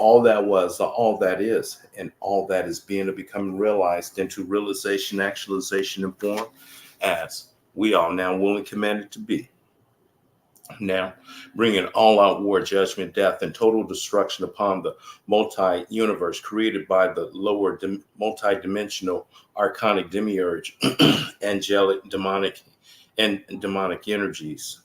all that was, all that is, and all that is being to become realized into realization, actualization, and form as we are now willing commanded to be. Now, bringing all out war, judgment, death, and total destruction upon the multi universe created by the lower multi dimensional archonic demiurge, angelic, demonic, and demonic energies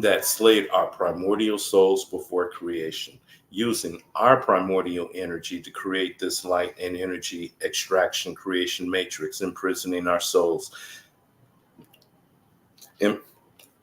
that slayed our primordial souls before creation, using our primordial energy to create this light and energy extraction creation matrix, imprisoning our souls, and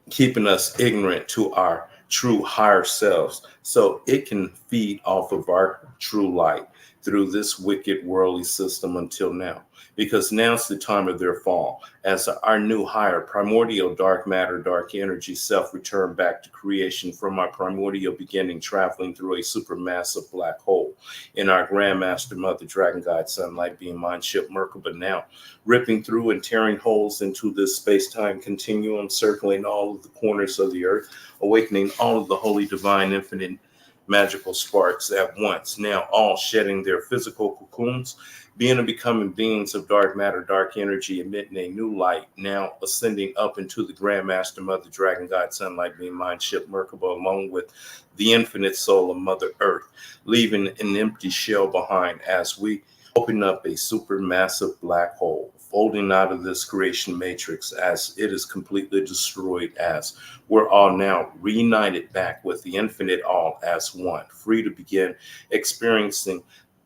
keeping us ignorant to our true higher selves so it can feed off of our true light through this wicked worldly system until now. Because now's the time of their fall, as our new higher primordial dark matter, dark energy self return back to creation from our primordial beginning, traveling through a supermassive black hole in our Grandmaster Mother Dragon Guide Sunlight Beam Mind Ship Merkaba now, ripping through and tearing holes into this space-time continuum, circling all of the corners of the earth, awakening all of the holy, divine, infinite, magical sparks at once, now all shedding their physical cocoons, being and becoming beings of dark matter, dark energy, emitting a new light, now ascending up into the Grandmaster Mother Dragon God Sunlight Beam Mind Ship Merkaba, along with the infinite soul of Mother Earth, leaving an empty shell behind as we open up a supermassive black hole, folding out of this creation matrix as it is completely destroyed, as we're all now reunited back with the infinite all as one, free to begin experiencing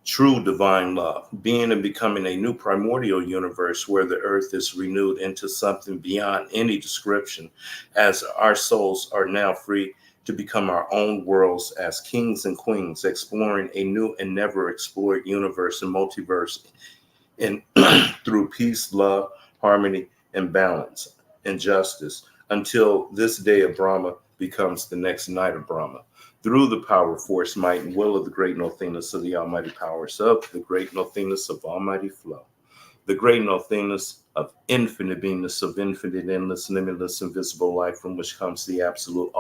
true divine love, being and becoming a new primordial universe where the earth is renewed into something beyond any description, as our souls are now free to become our own worlds as kings and queens, exploring a new and never explored universe and multiverse in through peace, love, harmony, and balance and justice until this day of Brahma becomes the next night of Brahma. Through the power, force, might, and will of the great nothingness of the almighty powers of the great nothingness of almighty flow, the great nothingness of infinite beingness, of infinite, endless, limitless, invisible life from which comes the absolute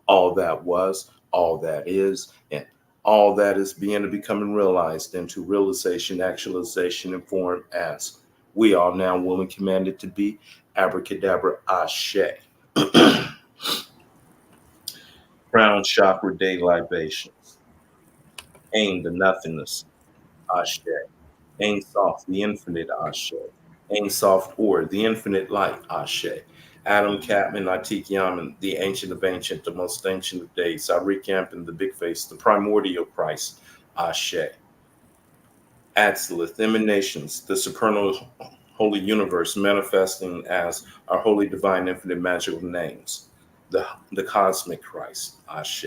all that was, all that is, and all that is being and becoming realized into realization, actualization, and form as we are now willing commanded to be. Abracadabra, Ashe. Crown chakra day libations. Aim the nothingness, Ashe. Ain soft, the infinite, Ashe. Ain soft or the infinite light, Ashe. Adam Catman, Atik Yaman, the ancient of ancient, the most ancient of days. Arik Yampin, the big face, the primordial Christ, Ashe. Atsilith, emanations, the supernal holy universe manifesting as our holy divine infinite magical names, the cosmic Christ, Ashe.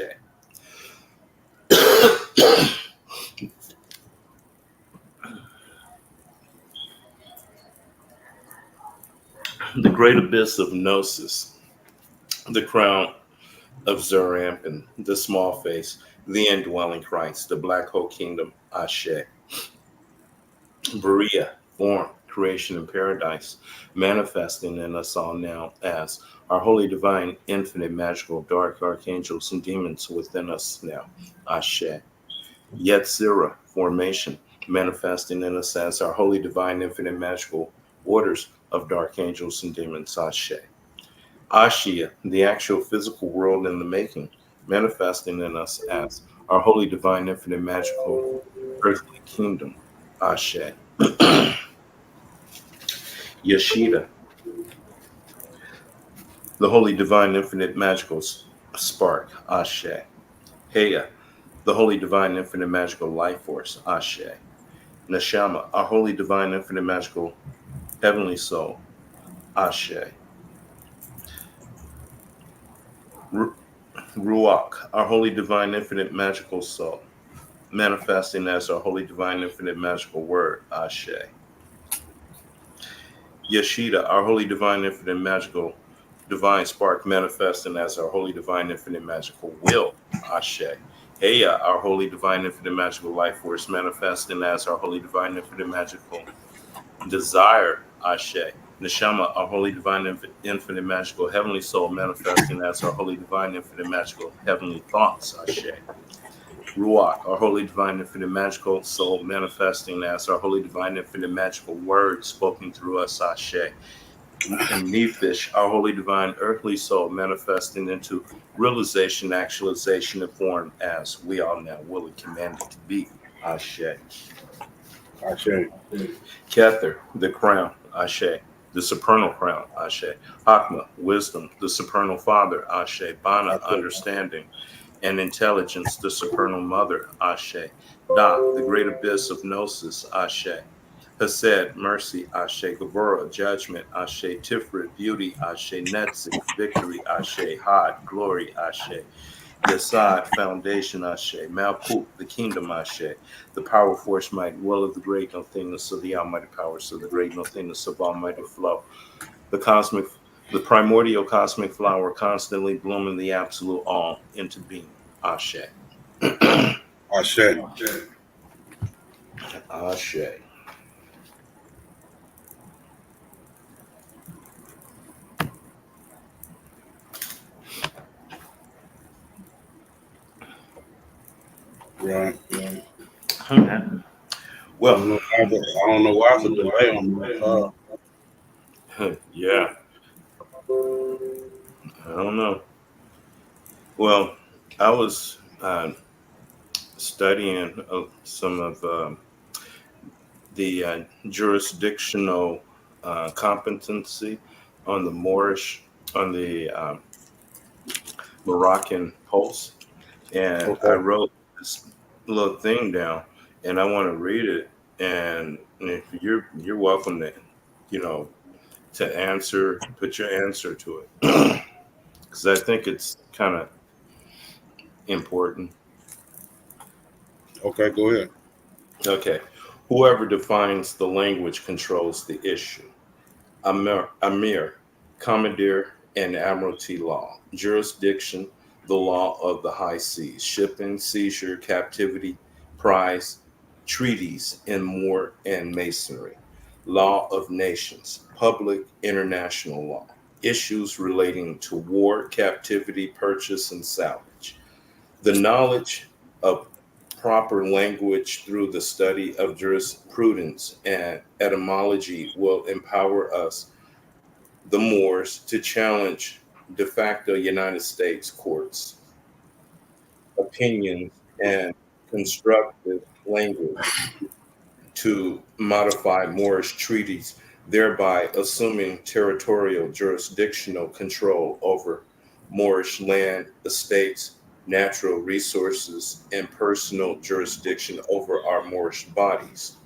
The great abyss of Gnosis, the crown of Zerampin, the small face, the indwelling Christ, the black hole kingdom, Ashe. Berea, form, creation, and paradise, manifesting in us all now as our holy, divine, infinite, magical, dark archangels and demons within us now, Ashe. Yetzirah, formation, manifesting in us as our holy, divine, infinite, magical orders of dark angels and demons, Ashe. Ashia, the actual physical world in the making, manifesting in us as our holy, divine, infinite, magical earthly kingdom, Ashe. Yashida, the holy, divine, infinite, magical spark, Ashe. Heya, the holy, divine, infinite, magical life force, Ashe. Neshama, our holy, divine, infinite, magical heavenly soul, Ashe. Ruach, our holy, divine, infinite, magical soul, manifesting as our holy, divine, infinite, magical word, Ashe. Yeshida, our holy, divine, infinite, magical, divine spark, manifesting as our holy, divine, infinite, magical will, Ashe. Heya, our holy, divine, infinite, magical life force, manifesting as our holy, divine, infinite, magical desire, Ashe. Neshama, our holy divine infinite magical heavenly soul manifesting as our holy divine infinite magical heavenly thoughts, Ashe. Ruach, our holy divine infinite magical soul manifesting as our holy divine infinite magical word spoken through us, Ashe. And Nephish, our holy divine earthly soul manifesting into realization, actualization, and form as we are now will and commanded to be, Ashe. Ashe. Kether, the crown, Ashe. The supernal crown, Ashe. Hakma, wisdom, the supernal father, Ashe. Bana, Ashe. understanding and intelligence, the supernal mother, Ashe. Da, the great abyss of gnosis, Ashe. Hased, mercy, Ashe. Gavura, judgment, Ashe. Tiferet, beauty, Ashe. Netzik, victory, Ashe. Had, glory, Ashe. Yesod, foundation, Ashe. Malkut, the kingdom, Ashe. The power, force, might, will of the great nothingness of the almighty powers of the great nothingness of almighty flow. The cosmic, the primordial cosmic flower constantly blooming the absolute all into being. Ashe. Ashe. Ashe. Right. Okay. I Well, don't know. I don't know why it's a delay on the. yeah, I don't know. Well, I was studying some of the jurisdictional competency on the Moorish, on the Moroccan Pulse, and I Okay. wrote this little thing down, and I want to read it. And if you're welcome to, you know, to answer, put your answer to it, because I think it's kind of important. Okay. Go ahead. Okay, whoever defines the language controls the issue. Amir, commandeer, and admiralty law, jurisdiction, the law of the high seas, shipping, seizure, captivity, prize, treaties, and more, and masonry, law of nations, public international law, issues relating to war, captivity, purchase, and salvage. The knowledge of proper language through the study of jurisprudence and etymology will empower us, the Moors, to challenge de facto United States courts' opinions and constructive language to modify Moorish treaties, thereby assuming territorial jurisdictional control over Moorish land, estates, natural resources, and personal jurisdiction over our Moorish bodies.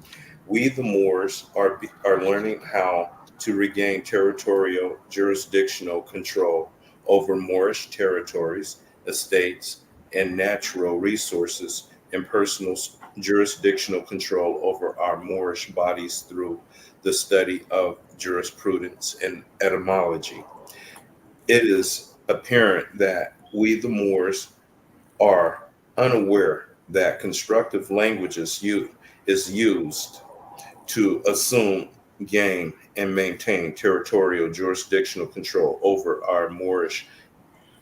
We, the Moors, are learning how to regain territorial jurisdictional control over Moorish territories, estates, and natural resources, and personal jurisdictional control over our Moorish bodies through the study of jurisprudence and etymology. It is apparent that we, the Moors, are unaware that constructive languages is used to assume, gain, and maintain territorial jurisdictional control over our Moorish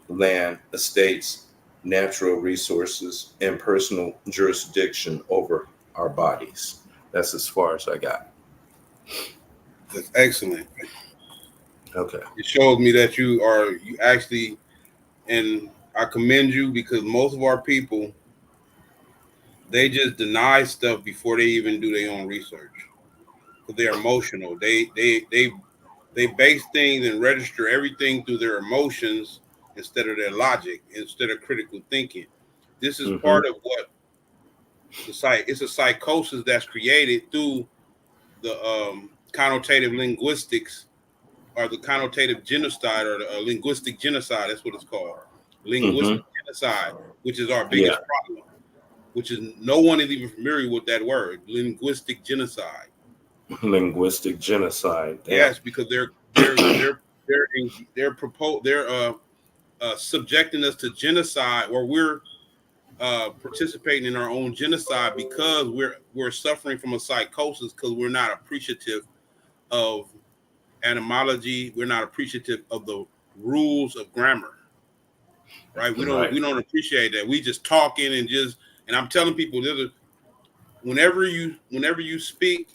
land, estates, natural resources, and personal jurisdiction over our bodies. That's as far as I got. That's excellent. Okay. It shows me that you actually, and I commend you because most of our people they just deny stuff before they even do their own research because they're emotional. They base things and register everything through their emotions instead of their logic, instead of critical thinking. This is Mm-hmm. part of what the it's a psychosis that's created through the connotative linguistics or the connotative genocide or the linguistic genocide. That's what it's called, linguistic Mm-hmm. genocide, which is our Yeah. biggest problem. Which is no one is even familiar with that word, linguistic genocide. Linguistic genocide. Damn. Yes, because they're subjecting us to genocide, or we're participating in our own genocide because we're suffering from a psychosis because we're not appreciative of etymology. We're not appreciative of the rules of grammar, right? Right. We don't appreciate that. We just talking and just, and I'm telling people, whenever you speak,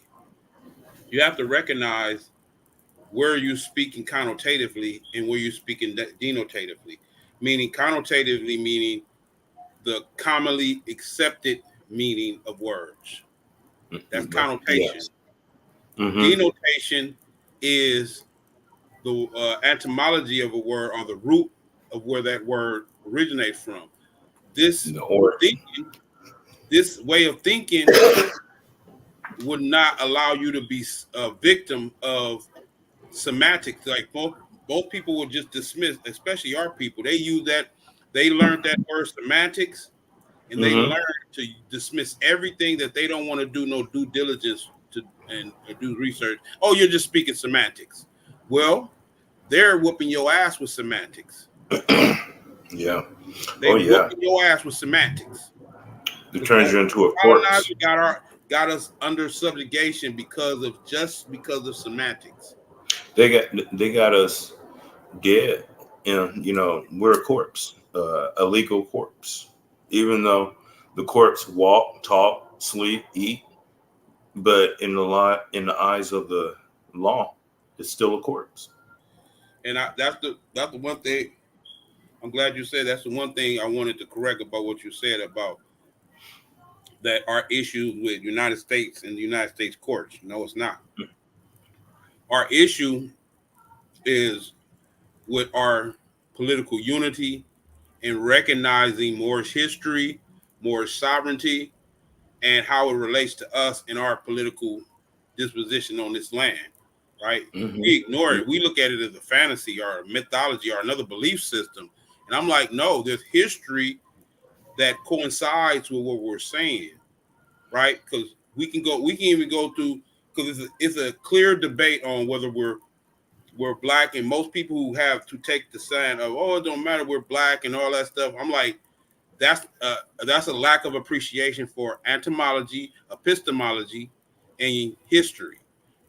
you have to recognize where you're speaking connotatively and where you're speaking denotatively. Meaning connotatively, meaning the commonly accepted meaning of words. That's connotation. Yes. Mm-hmm. Denotation is the etymology of a word or the root of where that word originates from. This The origin. thinking, this way of thinking would not allow you to be a victim of semantics. Like both people would just dismiss, especially our people. They use that, they learned that word semantics, and they Mm-hmm. learn to dismiss everything that they don't want to do no due diligence to and or do research. Oh, you're just speaking semantics. Well, they're whooping your ass with semantics. Yeah. They Oh yeah. whooping your ass with semantics It turns because you into a colonizer corpse. got us under subjugation because of semantics. They got us dead, and we're a corpse, a legal corpse. Even though the corpse walk, talk, sleep, eat, but in the eyes of the law, it's still a corpse. And that's the one thing. I'm glad you said that's the one thing I wanted to correct about what you said about that our issues with United States and the United States courts. No, it's not. Our issue is with our political unity and recognizing Moorish history, Moorish sovereignty, and how it relates to us and our political disposition on this land. Right? Mm-hmm. We ignore it. We look at it as a fantasy or a mythology or another belief system. And I'm like, no, there's history that coincides with what we're saying, right? Because we can even go through because it's a clear debate on whether we're black, and most people who have to take the stand of it don't matter, we're black and all that stuff. I'm like, that's a lack of appreciation for entomology, epistemology, and history,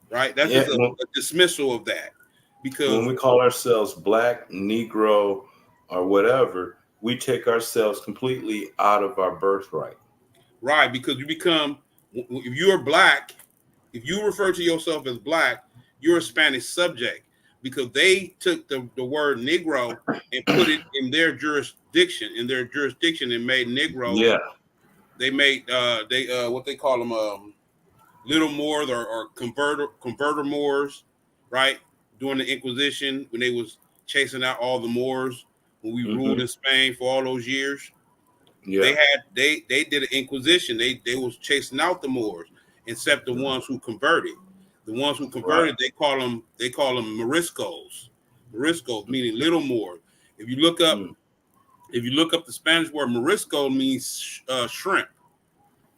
right? That's Yeah. just a dismissal of that When because we call ourselves black, Negro, or whatever, we take ourselves completely out of our birthright. right, because you become, if you're black, if you refer to yourself as black, you're a Spanish subject because they took the word Negro and put it in their jurisdiction and made Negroes. Yeah. They made they what they call them little Moors or converter Moors, right? During the Inquisition when they was chasing out all the Moors when we ruled Mm-hmm. in Spain for all those years. Yeah. They did an inquisition. They was chasing out the Moors, except the ones who converted. The ones who Right. converted, they call them Moriscos. Moriscos meaning little Moors. If you look up Mm. if you look up the Spanish word Morisco means shrimp.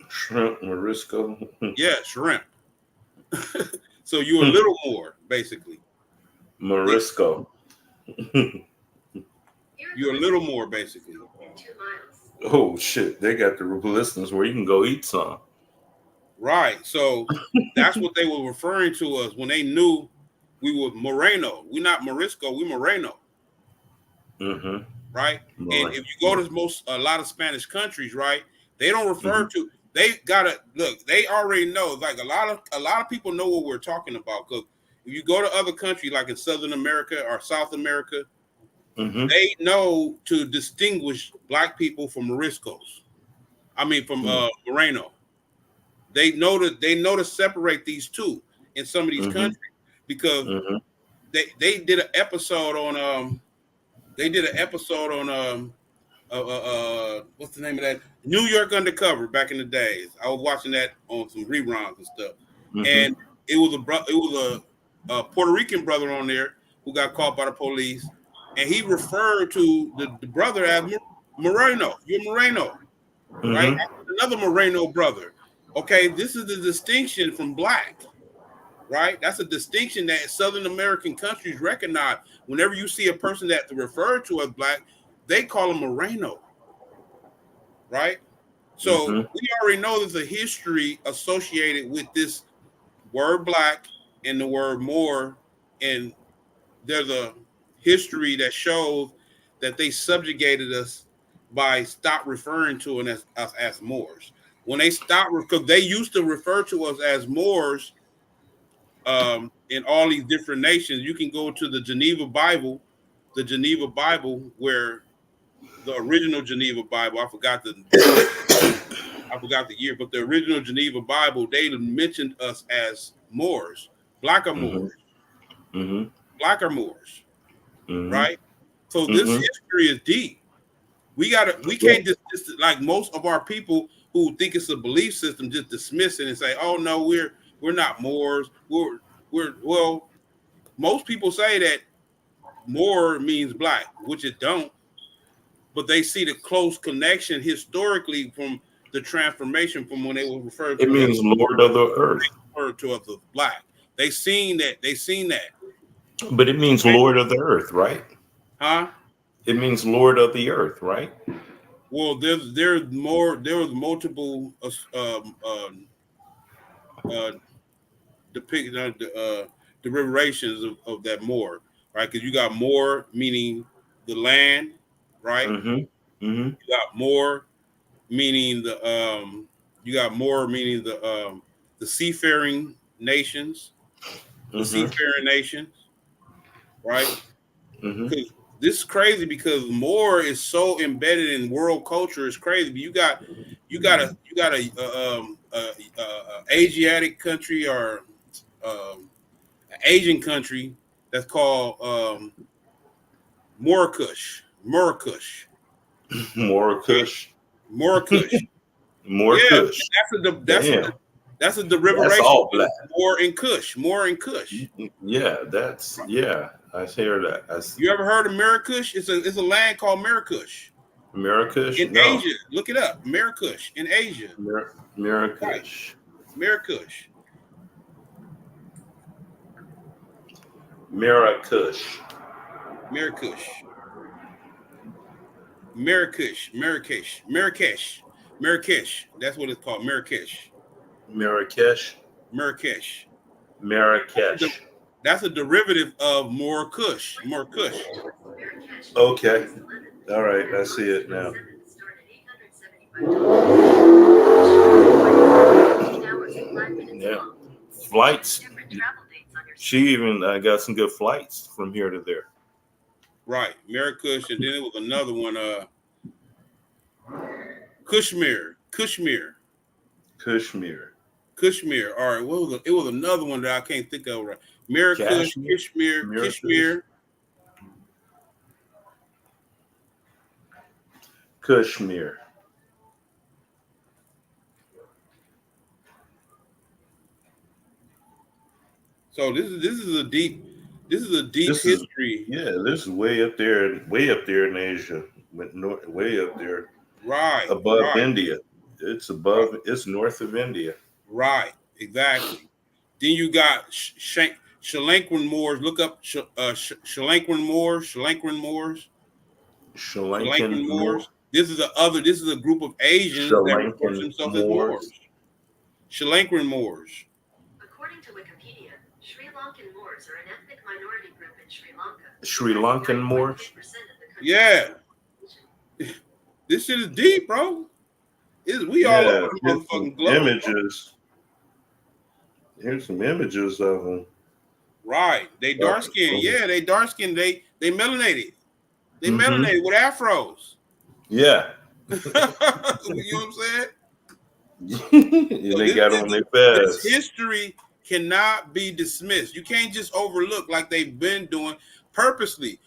Shrimp, Morisco. Yeah, shrimp. So you're a little more basically. They, Morisco. you're a little more basically. Oh shit! They got the listeners where you can go eat some. Right. So that's what they were referring to us when they knew we were Moreno. We're not Morisco, we Moreno. Mm-hmm. Right? And Right. if you go to a lot of Spanish countries, right, they don't Mm-hmm. refer to they gotta look, they already know. Like a lot of people know what we're talking about. Because if you go to other countries like in Southern America or South America, Mm-hmm. they know to distinguish black people from Moriscos. I mean from Moreno. They know to separate these two in some of these Mm-hmm. countries because Mm-hmm. they did an episode on they did an episode on what's the name of that? New York Undercover back in the days. I was watching that on some reruns and stuff, Mm-hmm. and it was a Puerto Rican brother on there who got caught by the police, and he referred to the brother as Moreno. You're Moreno, right? Mm-hmm. Another Moreno brother. Okay, this is the distinction from black, right? That's a distinction that Southern American countries recognize. Whenever you see a person that referred to as black, they call them Moreno, right? So Mm-hmm. we already know there's a history associated with this word black and the word Moor and there's a history that shows that they subjugated us by stop referring to us as Moors. When they stopped, because they used to refer to us as Moors in all these different nations. You can go to the Geneva Bible, where the original Geneva Bible, I forgot the year, but the original Geneva Bible, they mentioned us as Moors, black or Mm-hmm. Moors, Mm-hmm. black or Moors, Mm-hmm. right? So this Mm-hmm. history is deep. We Yeah. can't just like most of our people who think it's a belief system, just dismiss it and say, "Oh no, we're not Moors. We're well." Most people say that Moor means black, which it don't, but they see the close connection historically from the transformation from when they were referred It to as means Lord of the earth, referred to as black. They seen that. They seen that. but it means Right? Lord of the earth, right? Huh? It means Lord of the earth, right? Well, there's more. There was multiple uh, depict deliberations of that more, right? Because you got more meaning the land, right? Mm-hmm. Mm-hmm. You got more meaning you got more meaning the seafaring nations, the Mm-hmm. seafaring nations, right? Mm-hmm. Because this is crazy because more is so embedded in world culture. It's crazy. But you got a Asiatic country or an Asian country that's called Murakush. More Okay, Kush. Murakush. More Yeah, Kush. Damn. that's a That's derivative all of black. More and Kush. Yeah, yeah. I hear that. That's You ever heard of Mirakush? It's a land called Mirakush Marrakesh? in No. Asia. Look it up, Mirakush in Asia. Right, Marrakesh. Mirakush, Marrakesh. Mirakush, Marrakesh. That's what it's called, Marrakesh, Marrakesh. Marrakesh. That's a, Marrakesh. that's a derivative of More Kush. Okay. All right. I see it now. Yeah. Flights. She even got some good flights from here to there. Right, Marrakush, and then it was another one, Kushmir. Kashmir. Kashmir. All right, what was it? It was another one that I can't think of right. Mirakush, Kashmir. Marrakesh. Kishmir. Kashmir. So this is a deep This is history. yeah. This is way up there in Asia. Went north, way up there Right, above right, India. It's right, above. It's north of India. right. Exactly. Then you got Shalanquin Moors. Look up Shalanquin Moors, Sri Shalanquin Lankan Moor. Moors. This is a group of Sri Asians that refer to Lankan themselves as Moors. Moors. Shalanquin Moors. According to Wikipedia, Sri Lankan Moors are an ethnic minority group in Sri Lanka. Sri Lankan Moors. Yeah, this shit is deep, bro. We all over Yeah. the Here's some motherfucking globe. images. Here's some images of them. Right. They dark skinned. Yeah, they dark skinned. They melanated. They Mm-hmm. melanated with afros. Yeah. You know what I'm saying? So They got on their this fast. history cannot be dismissed. You can't just overlook like they've been doing purposely.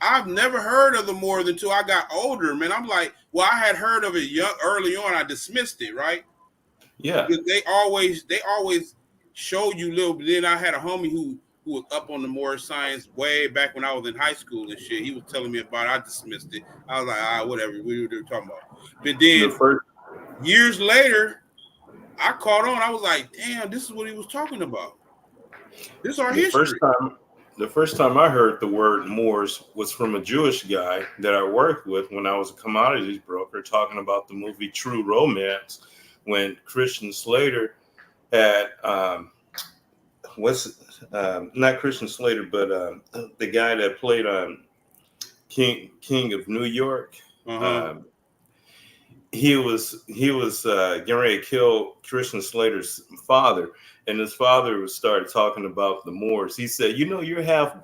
I've never heard of them more than until I got older, man. I'm like, well, I had heard of it early on. I dismissed it, right? Yeah. Because they always show you little. But then I had a homie who was up on the more science way back when I was in high school and shit. He was telling me about it. I dismissed it. I was like, whatever. We were talking about. But The then first years later, I caught on. I was like, damn, this is what he was talking about. This is our the first history. time the first time I heard the word Moors was from a Jewish guy that I worked with when I was a commodities broker, talking about the movie True Romance, when Christian Slater had not Christian Slater, but the guy that played King of New York. Um, he was getting ready to kill Christian Slater's father, and his father started talking about the Moors. He said, "You know, you're half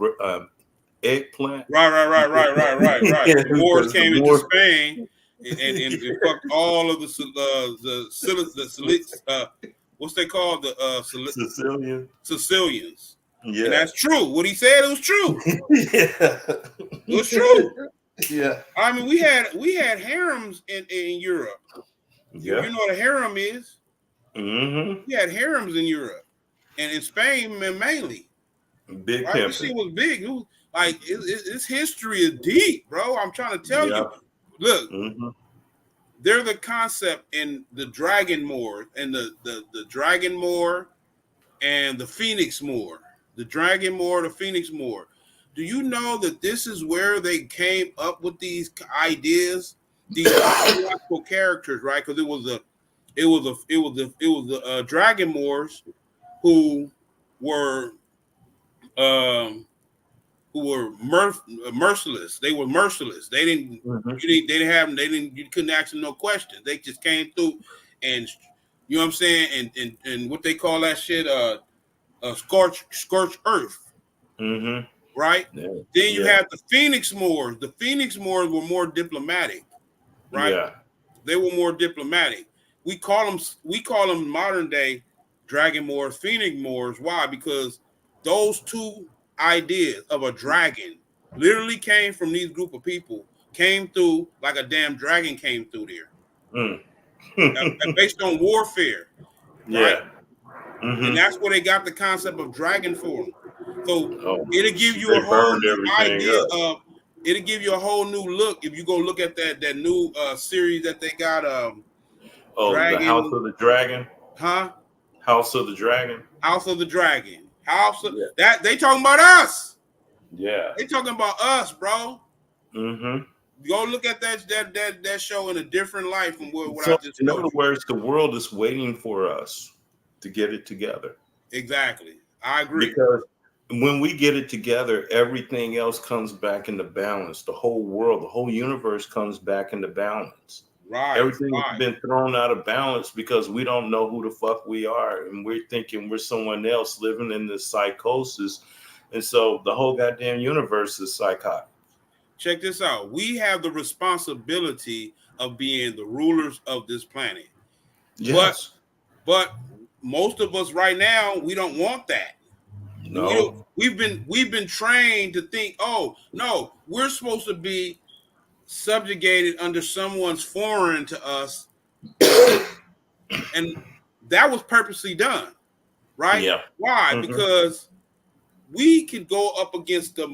eggplant." Right. The Moors Because the came into Moors, Spain and fucked all of what's they called Sicilian. Sicilians. And Yeah. that's true. What he said, it was true. Yeah. It was true. Yeah. I mean, we had harems in Europe. Yeah. You know what a harem is? Mm-hmm. We had harems in Europe and in Spain mainly. Big Right? This shit pimping. was big. It was, like its history is deep, bro. I'm trying to tell Yeah. you. Look, Mm-hmm. they're the concept in the Dragon Moor and the Dragon Moor and the Phoenix Moor. The Dragon Moor, the Phoenix Moor. Do you know that this is where they came up with these ideas, these mythological characters, right? Because it was the Dragon Moors who were um, merciless. They were merciless. They didn't. Mm-hmm. They didn't have. They didn't. You couldn't ask them no questions. They just came through, and you know what I'm saying. And what they call that shit, scorch earth, Mm-hmm. right? Yeah. Then you Yeah. have the Phoenix Moors. The Phoenix Moors were more diplomatic, right? Yeah. They were more diplomatic. We call them modern day Dragon Moors, Phoenix Moors. Why? Because those two ideas of a dragon literally came from these group of people, came through like a damn dragon came through there, Mm. based on warfare, right? Yeah. Mm-hmm. And that's where they got the concept of dragon form. So Oh, it'll give you they a whole burned new everything idea up. of. It'll give you a whole new look if you go look at that new series that they got. Oh, the House Dragon, of the Dragon. huh? House of the Dragon. House of the Dragon. House of Yeah. that they talking about us. Yeah. They talking about us, bro. Mm-hmm. Go look at that show in a different light from what So, I just in told other you. words, the world is waiting for us to get it together. Exactly. I agree. Because when we get it together, everything else comes back into balance. The whole world, the whole universe comes back into balance. Right. Everything has been thrown out of balance because we don't know who the fuck we are. And we're thinking we're someone else living in this psychosis. And so the whole goddamn universe is psychotic. Check this out. We have the responsibility of being the rulers of this planet. Yes. But most of us right now, we don't want that. No. We've been trained to think, oh no, we're supposed to be subjugated under someone's foreign to us, and that was purposely done, right? Yeah. Why? Mhm. Because we can go up against the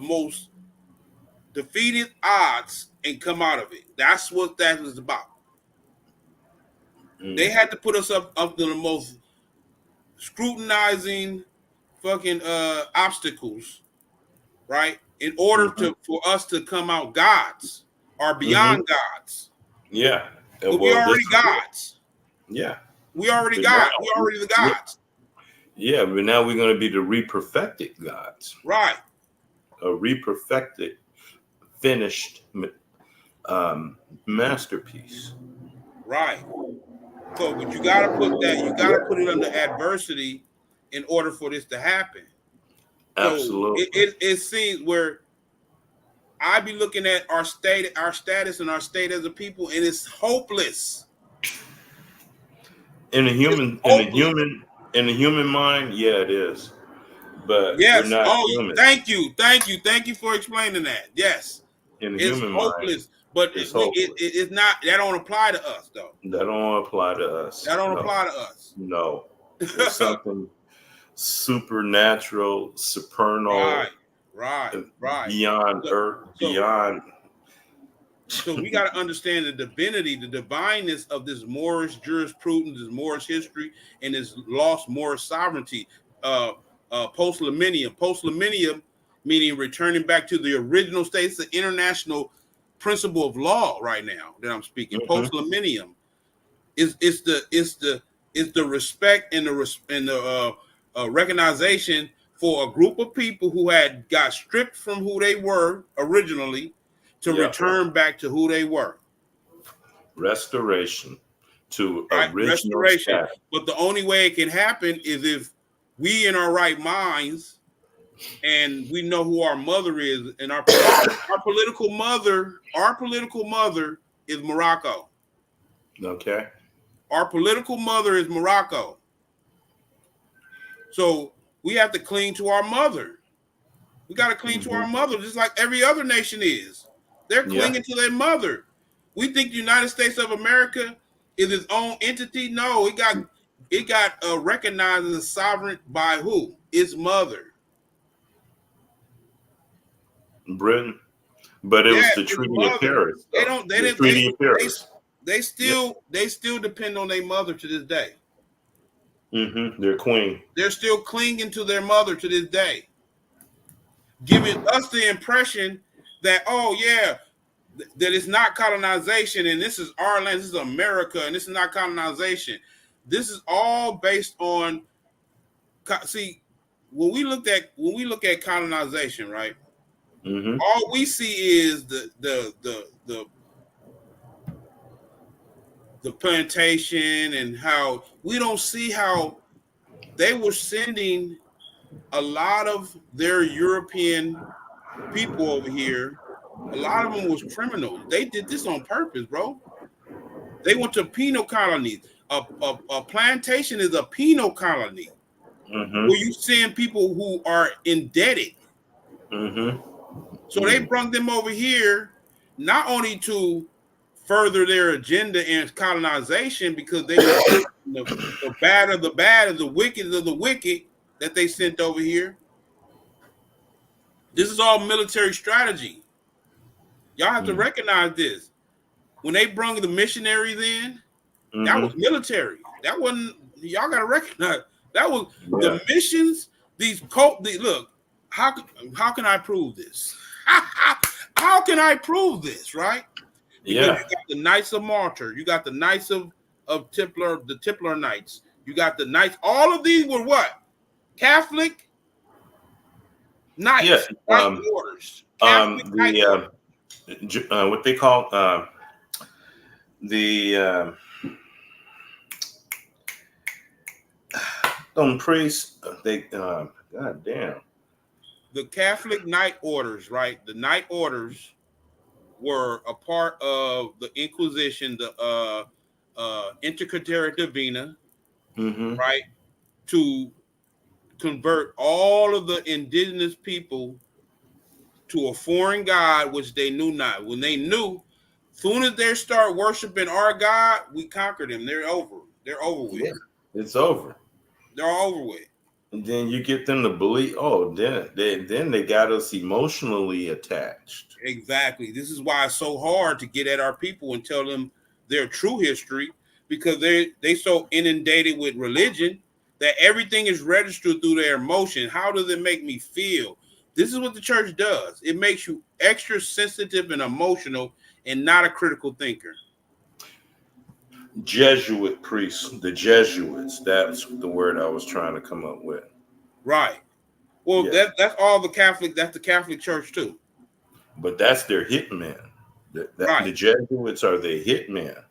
most defeated odds and come out of it. That's what that was about. They had to put us up to the most scrutinizing fucking obstacles, right? In order for us to come out gods or beyond gods. Yeah. But we already gods. Yeah. We already But God. now- We already the gods. Yeah, but now we're going to be the reperfected gods. Right. A reperfected, finished masterpiece. Right. So, but you gotta put it under adversity in order for this to happen. So Absolutely. it seems where I be looking at our status and our state as a people, and it's hopeless. In the human mind, yeah, it is. But we're Yes. not Oh, human. thank you for explaining that. Yes, In the it's human hopeless, but it's hopeless. It's not. That don't apply to us, though. That don't apply to us. That don't apply to us. No. It's something supernatural, supernal, Right. beyond earth, beyond. So we got to understand the divinity, the divineness of this Moorish jurisprudence, this Moorish history, and this lost Moorish sovereignty. Post-millennium, meaning returning back to the original state. It's the international principle of law right now that I'm speaking. Mhm. Post-millennium is the respect and the a recognition for a group of people who had got stripped from who they were originally to Yeah. return back to who they were. Restoration to Right? original Restoration. status. But the only way it can happen is if we in our right minds and we know who our mother is, and our political mother is Morocco. Okay. Our political mother is Morocco. So we have to cling to our mother. We got to cling to our mother, just like every other nation is. They're clinging to their mother. We think the United States of America is its own entity. No, it got recognized as a sovereign by who? Its mother. Britain. But it Yeah, was the its Treaty of mother. Paris, They though. don't. They The didn't. Treaty of Paris. They still depend on their mother to this day. Their queen. They're still clinging to their mother to this day, giving us the impression that, oh yeah, that it's not colonization and this is our land, this is America, and this is not colonization. This is all based on, see, when we look at colonization, right? All we see is the plantation, and how we don't see how they were sending a lot of their European people over here. A lot of them was criminals. They did this on purpose, bro. They went to penal colonies. A plantation is a penal colony where you send people who are indebted. So they brought them over here not only to further their agenda in colonization, because they were the bad of the bad and the wicked of the wicked that they sent over here. This is all military strategy. Y'all have to recognize this. When they brought the missionaries in, that was military. That wasn't. Y'all got to recognize that was the missions. Look, how can I prove this? How can I prove this? Right? Because you got the Knights of Malta, you got the Knights of Templar, the Templar Knights. You got the Knights. All of these were what? Catholic Knights, Knight orders. Catholic Knight orders. What they call the priests. They God damn. The Catholic Knight orders, right? The Knight orders were a part of the Inquisition, the Intercratera Divina, right? To convert all of the indigenous people to a foreign god, which they knew not. When they knew, soon as they start worshiping our God, we conquered them. They're over. They're over with. Yeah, it's over. They're over with. And then you get them to believe. Oh, then they got us emotionally attached. Exactly. This is why it's so hard to get at our people and tell them their true history, because they so inundated with religion that everything is registered through their emotion. How does it make me feel? This is what the church does. It makes you extra sensitive and emotional and not a critical thinker. Jesuit priests, the Jesuits, that's the word I was trying to come up with. Right. Well, that's all the Catholic, that's the Catholic Church too. But that's their hitman. The Jesuits are their hitman.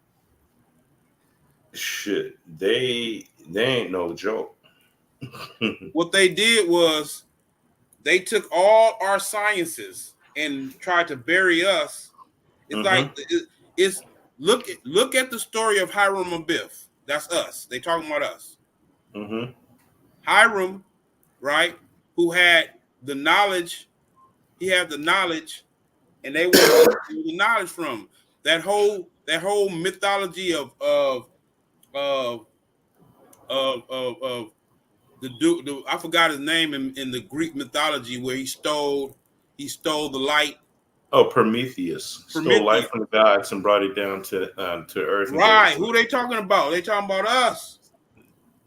Shit, they ain't no joke. What they did was they took all our sciences and tried to bury us. It's like it's look at the story of Hiram Abiff. That's us. They talking about us. Hiram, right? Who had the knowledge? He had the knowledge, and they were the knowledge from that whole mythology of the dude. I forgot his name in the Greek mythology, where he stole the light. Oh, Prometheus. Stole light from the gods and brought it down to earth. Right. Who they talking about? They talking about us.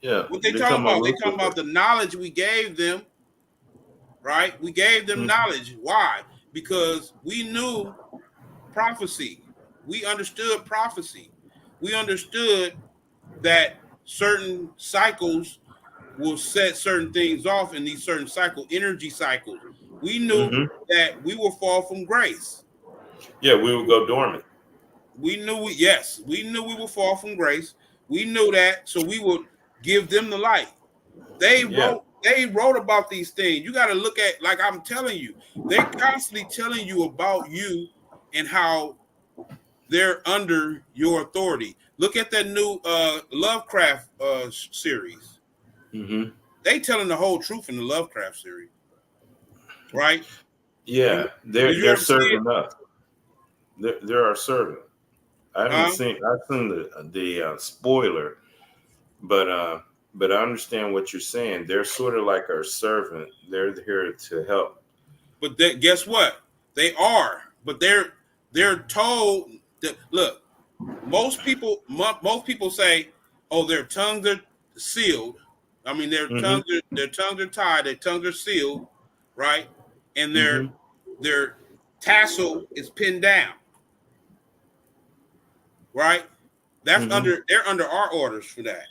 Yeah. What they talking about? They talking about the knowledge we gave them. Right. We gave them knowledge. Why? Because we knew prophecy. We understood prophecy. We understood that certain cycles will set certain things off in these certain energy cycles. We knew Mm-hmm. that we will fall from grace. Yeah, we would go dormant. We knew we knew we would fall from grace. We knew that, so we would give them the light. Yeah. They wrote about these things. You got to look at, like I'm telling you, they're constantly telling you about you and how they're under your authority. Look at that new Lovecraft series. Mm-hmm. They telling the whole truth in the Lovecraft series, right? Yeah, You, did you they're ever see it? serving up. They're our servant. I haven't Huh? seen. I've seen the spoiler, but I understand what you're saying. They're sort of like our servant. They're here to help. But guess what? They are, but they're told that, look. Most people say, "Oh, their tongues are sealed." I mean, Mm-hmm. their tongues are tied. Their tongues are sealed, right? And Mm-hmm. their tassel is pinned down, right? Mm-hmm. They're under our orders for that.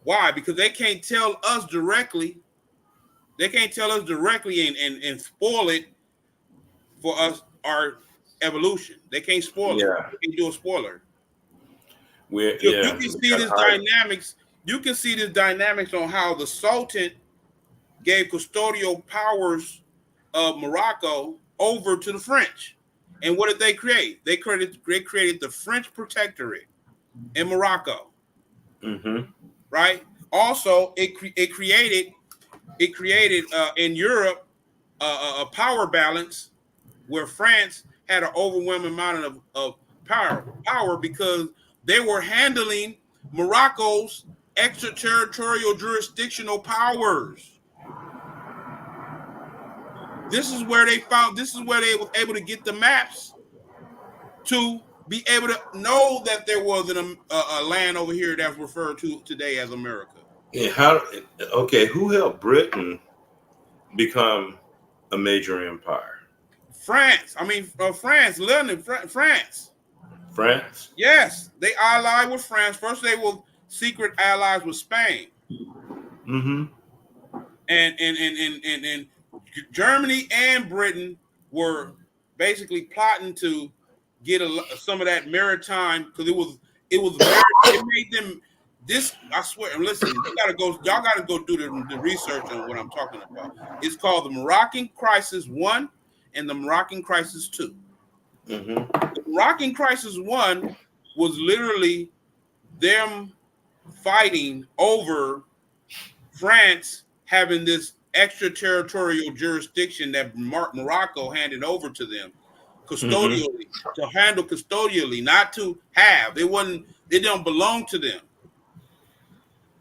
Why? Because they can't tell us directly. They can't tell us directly and spoil it for us our evolution. They can't spoil it. Yeah. They can do a spoiler. You Yeah. can We see got this hiding. dynamics. You can see this dynamics on how the Sultan gave custodial powers of Morocco over to the French. And what did they create? They created the French Protectorate in Morocco, Mm-hmm. right? Also, it created in Europe a power balance where France had an overwhelming amount of power because they were handling Morocco's extraterritorial jurisdictional powers. This is where they were able to get the maps to be able to know that there was a land over here that's referred to today as America. Yeah. How? Okay. Who helped Britain become a major empire? France, London, France. France. Yes, they allied with France. First, they were secret allies with Spain. Mm-hmm. And Germany and Britain were basically plotting to get some of that maritime, because it was it made them this. I swear, and listen, y'all gotta go do the research on what I'm talking about. It's called the Moroccan Crisis 1 and the Moroccan Crisis 2. Mm-hmm. The Moroccan Crisis 1 was literally them fighting over France having this extraterritorial jurisdiction that Morocco handed over to them Mm-hmm. custodially, to handle custodially, not to have. It don't belong to them,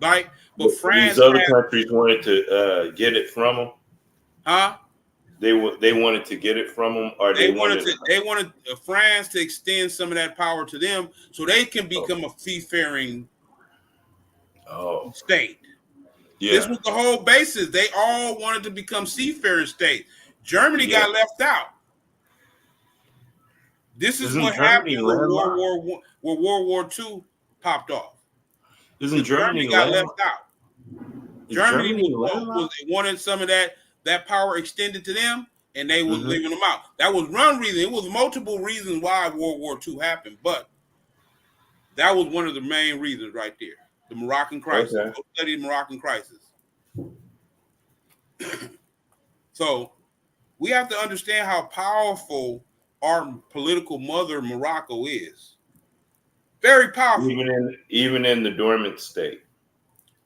right? But These France other had, countries wanted to get it from them. huh? They wanted to get it from them, or They wanted France to extend some of that power to them so they can Oh, become a seafaring oh, state. This yeah. was the whole basis. They all wanted to become seafaring states. Germany Yeah. got left out. This is Isn't what Germany happened when landlocked? World War II popped off. Isn't Because Germany Germany got left landlocked? out. Is Germany Germany landlocked? wanted some of that power extended to them, and they was Mm-hmm. leaving them out. That was one reason. It was multiple reasons why World War II happened, but that was one of the main reasons right there. The Moroccan crisis. Okay. Go study the Moroccan crisis. So we have to understand how powerful our political mother Morocco is. Very powerful. Even in the dormant state.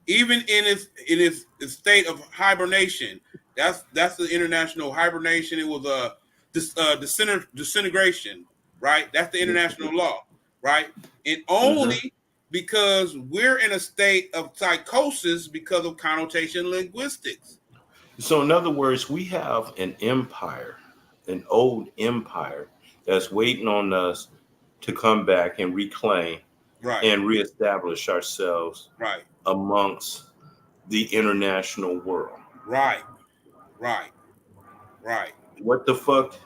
Even in its state of hibernation. That's the international hibernation. It was a disintegration, right? That's the international law, right? And Mm-hmm. only because we're in a state of psychosis because of connotation linguistics. So, in other words, we have an empire, an old empire that's waiting on us to come back and reclaim Right, and reestablish ourselves right, amongst the international world. right, right, right. What the fuck?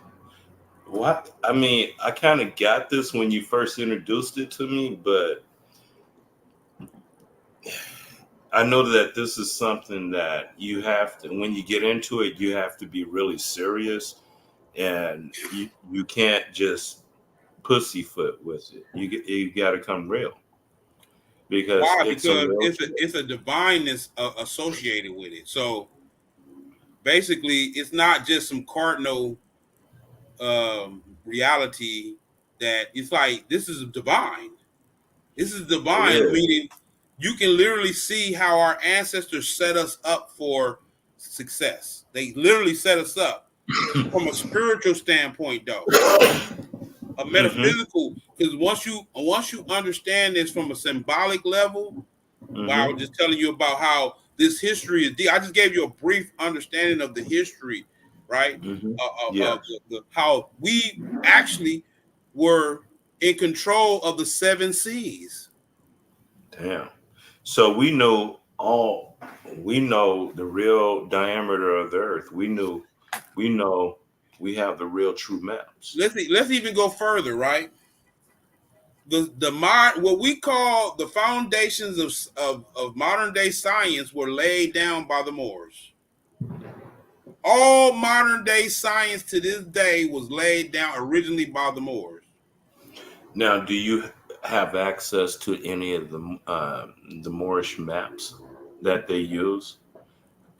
What? I mean, I kind of got this when you first introduced it to me, but I know that this is something that you have to, when you get into it, you have to be really serious, and you can't just pussyfoot with it. You got to come real because Why? it's a Because real. it's a divineness associated with it. So basically, it's not just some cardinal reality that it's like this is divine. This is It divine, is. meaning you can literally see how our ancestors set us up for success. They literally set us up from a spiritual standpoint, though, a Mm-hmm. metaphysical. Because once you understand this from a symbolic level, well, I Mm-hmm. was just telling you about how this history is deep. I just gave you a brief understanding of the history, right? Mm-hmm. Of Yes. how we actually were in control of the seven seas. Damn. So we know the real diameter of the earth. We know we have the real true maps. Let's even go further, right? What we call the foundations of modern day science were laid down by the Moors. All modern day science to this day was laid down originally by the Moors. Now, do you have access to any of the Moorish maps that they use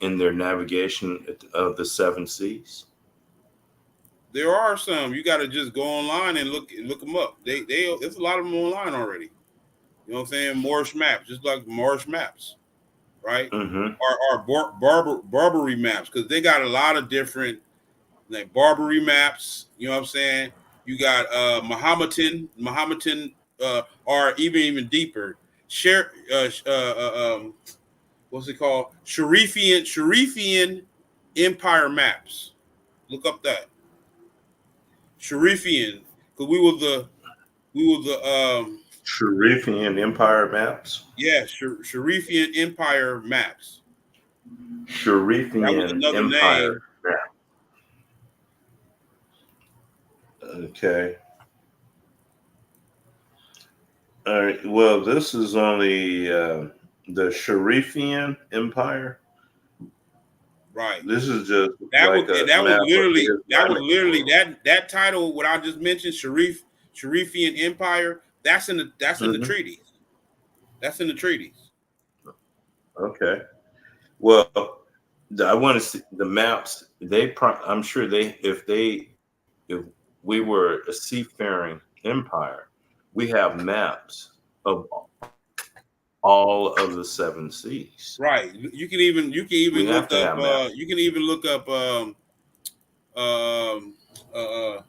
in their navigation of the seven seas? There are some. You got to just go online and look them up. There's a lot of them online already. You know what I'm saying? Moorish maps, just like Moorish maps, right? Mm-hmm. Or Barbary maps, because they got a lot of different like Barbary maps. You know what I'm saying? You got Mohammedan, or even deeper. Share, what's it called? Sharifian Empire maps. Look up that Sharifian, because we were the Sharifian Empire maps. yeah, Sharifian Empire maps. That was Sharifian another Empire name. map. Okay. All right. Well, this is on the Sharifian Empire. Right. This is just That was like a that was map of the literally that was Islamic literally world. that title. What I just mentioned, Sharifian Empire. That's in the Hmm. treaties. That's in the treaties. Okay. Well, I want to see the maps. I'm sure if we were a seafaring empire, we have maps of all of the seven seas. Right. We have to have maps. You can even look up um, uh,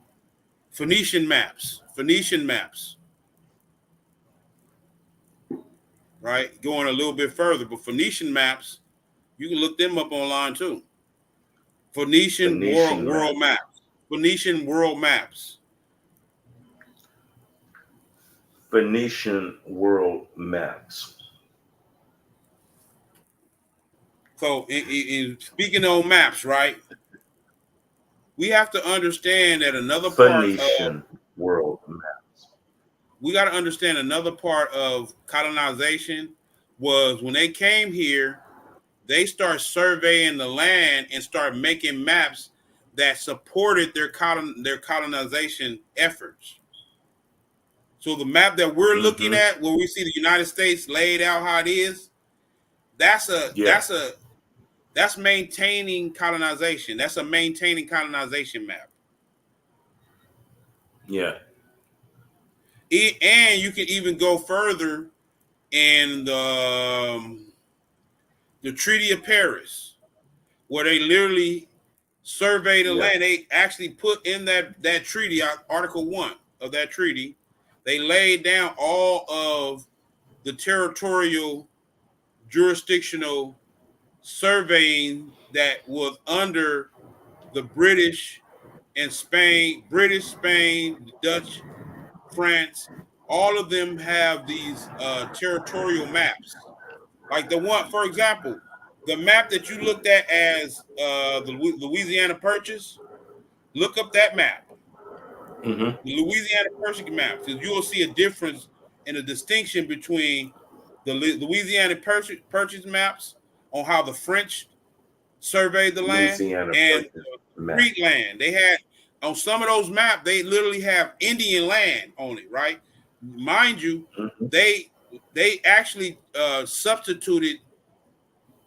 Phoenician maps. Phoenician maps. Right. Going a little bit further, but Phoenician maps you can look them up online too. Phoenician Phoenician world maps. maps. Phoenician world maps. Phoenician world maps. So, speaking on maps, right? We have to understand that another part of Phoenician world maps. we got to understand another part of colonization was when they came here, they start surveying the land and start making maps that supported their colonization efforts. So the map that we're looking Hmm. at, where we see the United States laid out how it is, that's a Yeah. that's a that's maintaining colonization. That's a maintaining colonization map. Yeah. And you can even go further in the Treaty of Paris, where they literally survey the Yeah. land. They actually put in that treaty, Article 1 of that treaty, they laid down all of the territorial jurisdictional surveying that was under the British, Spain, Dutch, France. All of them have these territorial maps. Like the one, for example, the map that you looked at as the Louisiana Purchase. Look up that map, Hmm. the Louisiana Purchase map, because you will see a difference and a distinction between the Louisiana purchase maps on how the French surveyed the land Louisiana and Purchase map. Creek land. They had on some of those maps, they literally have Indian land on it, right? Mind you, Hmm. they actually substituted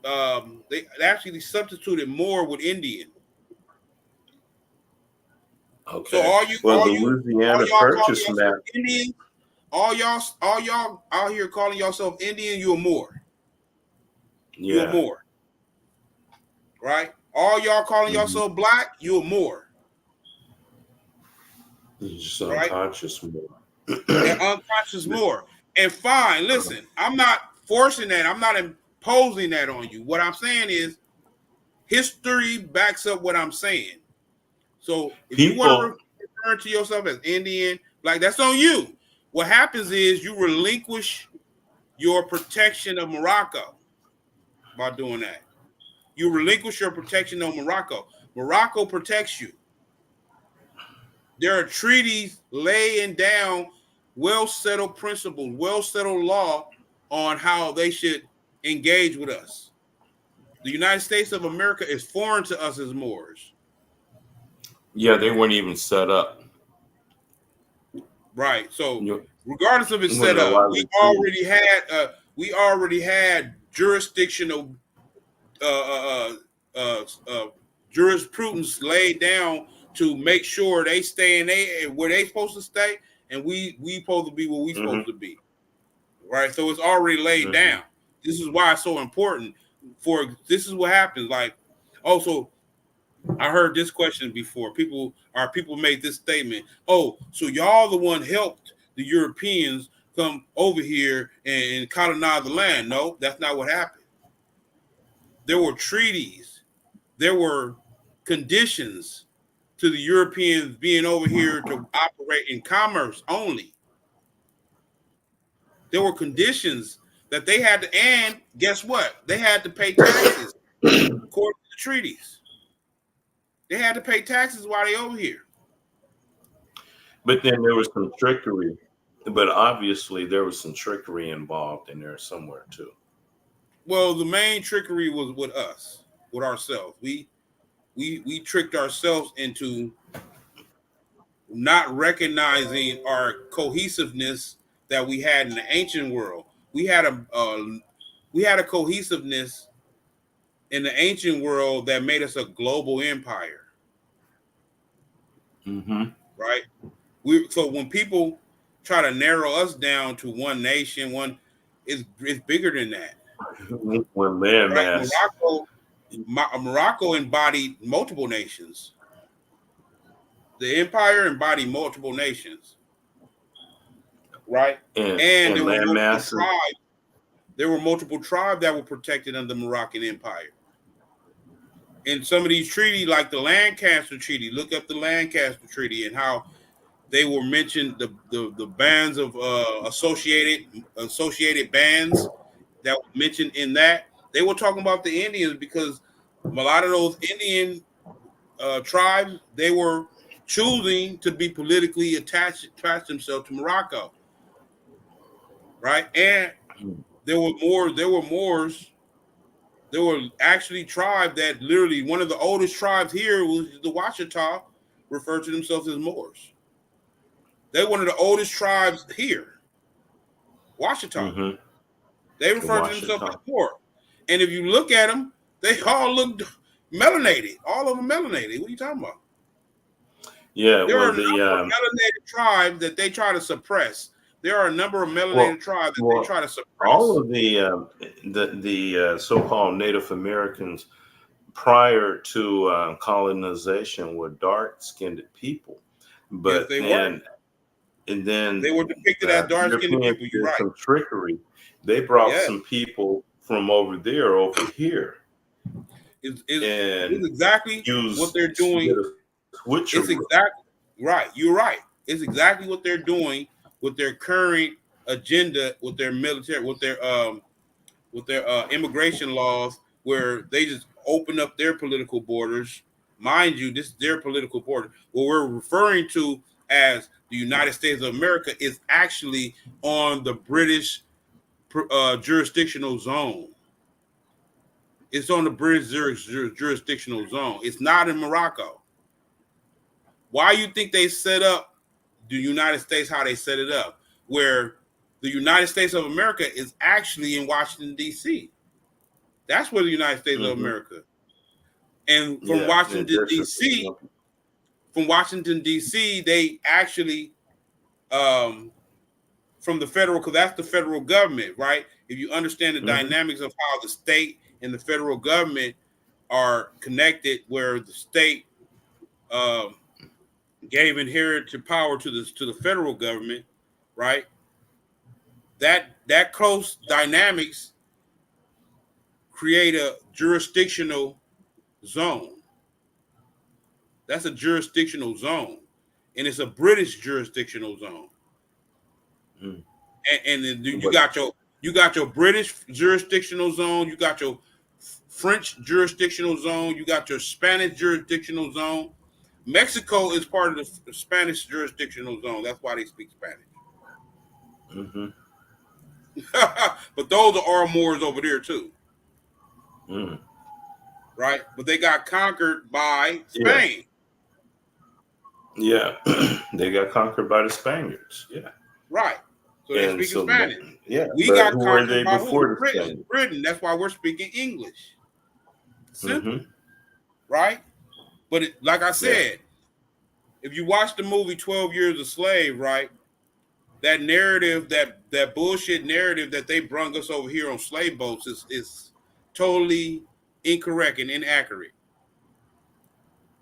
they actually substituted more with Indian. So Okay. Well, the all Louisiana y'all calling Purchase yourself map. Indian, all y'all out here calling yourself Indian, you're more. You're Yeah. more, right? All y'all calling Hmm. yourself black, you're more, Just right? unconscious more. And unconscious more. And fine, listen, I'm not forcing that. I'm not imposing that on you. What I'm saying is history backs up what I'm saying. So if you want to People. refer to yourself as Indian, like that's on you. What happens is you relinquish your protection of Morocco by doing that. You relinquish your protection of Morocco. Morocco protects you. There are treaties laying down well settled principles, well settled law on how they should engage with us. The United States of America is foreign to us as Moors, Yeah, they weren't even set up. right? So, You regardless of its when a setup, lot of the treaties. we already had jurisdictional uh, uh, uh, jurisprudence laid down to make sure they stay in they where they supposed to stay, and we supposed to be where we Hmm. supposed to be, right? So it's already laid Hmm. down. This is why it's so important. This is what happens. Like, also, I heard this question before. People made this statement. Oh, so y'all the one helped the Europeans come over here and colonize the land? No, that's not what happened. There were treaties. There were conditions to the Europeans being over here to operate in commerce only. There were conditions that they had to, and guess what? They had to pay taxes according to the treaties. They had to pay taxes while they over here. But then there was some trickery. But obviously, there was some trickery involved in there somewhere too. Well, the main trickery was with us, with ourselves. We tricked ourselves into not recognizing our cohesiveness that we had in the ancient world. We had a cohesiveness in the ancient world that made us a global empire, Hmm. right? So when people try to narrow us down to one nation, it's bigger than that, When right? landmass. Morocco embodied multiple nations. The empire embodied multiple nations, right? And And there were land multiple masses. tribes. There were multiple tribes that were protected under the Moroccan Empire. In some of these treaties, like the Lancaster Treaty, look up the Lancaster Treaty and how they were mentioned the bands of associated bands that were mentioned in that. They were talking about the Indians because a lot of those Indian tribes they were choosing to be politically attach themselves to Morocco, right? And there were Moors. There were actually tribes that literally one of the oldest tribes here was the Wachita, referred to themselves as Moors. They're one of the oldest tribes here, Wachita. Hmm. They The refer to themselves as Washington. Moor. And if you look at them, they all look melanated. All of them melanated. What are you talking about? Yeah. There are Well, a number of melanated tribes that they try to suppress. There are a number of well, melanated tribes that they well, try to all suppress. of the so-called Native Americans prior to colonization were dark-skinned people, Yes, but they were. then and then They were depicted as dark-skinned Europeans people. You're did right. some trickery. They brought Yes. some people from over there over here Is and exactly what used they're did doing. a It's switcheroo. exactly right. You're right. It's exactly what they're doing with their current agenda, with their military, with their immigration laws, where they just open up their political borders. Mind you, this is their political border. What we're referring to as the United States of America is actually on the British jurisdictional zone. It's on the British jurisdictional zone. It's not in Morocco. Why you think they set up the United States how they set it up, where the United States of America is actually in Washington, D.C. That's where the United States of America. And from Washington, D.C., they actually, from the federal, because that's the federal government, right? If you understand the dynamics of how the state and the federal government are connected, where the state gave inherited power to the federal government, right? That close dynamics create a jurisdictional zone. That's a jurisdictional zone, and it's a British jurisdictional zone. And then you got your British jurisdictional zone, you got your French jurisdictional zone, you got your Spanish jurisdictional zone. Mexico is part of the Spanish jurisdictional zone. That's why they speak Spanish. But those are Moors over there too. Right? But they got conquered by Spain. Yeah. They got conquered by the Spaniards. Yeah. Right. So they speak Spanish. We but got who were conquered they by before Britain. That's why we're speaking English. Simple. Right? But like I said, if you watch the movie 12 Years a Slave, right? That narrative, that bullshit narrative that they brung us over here on slave boats is totally incorrect and inaccurate.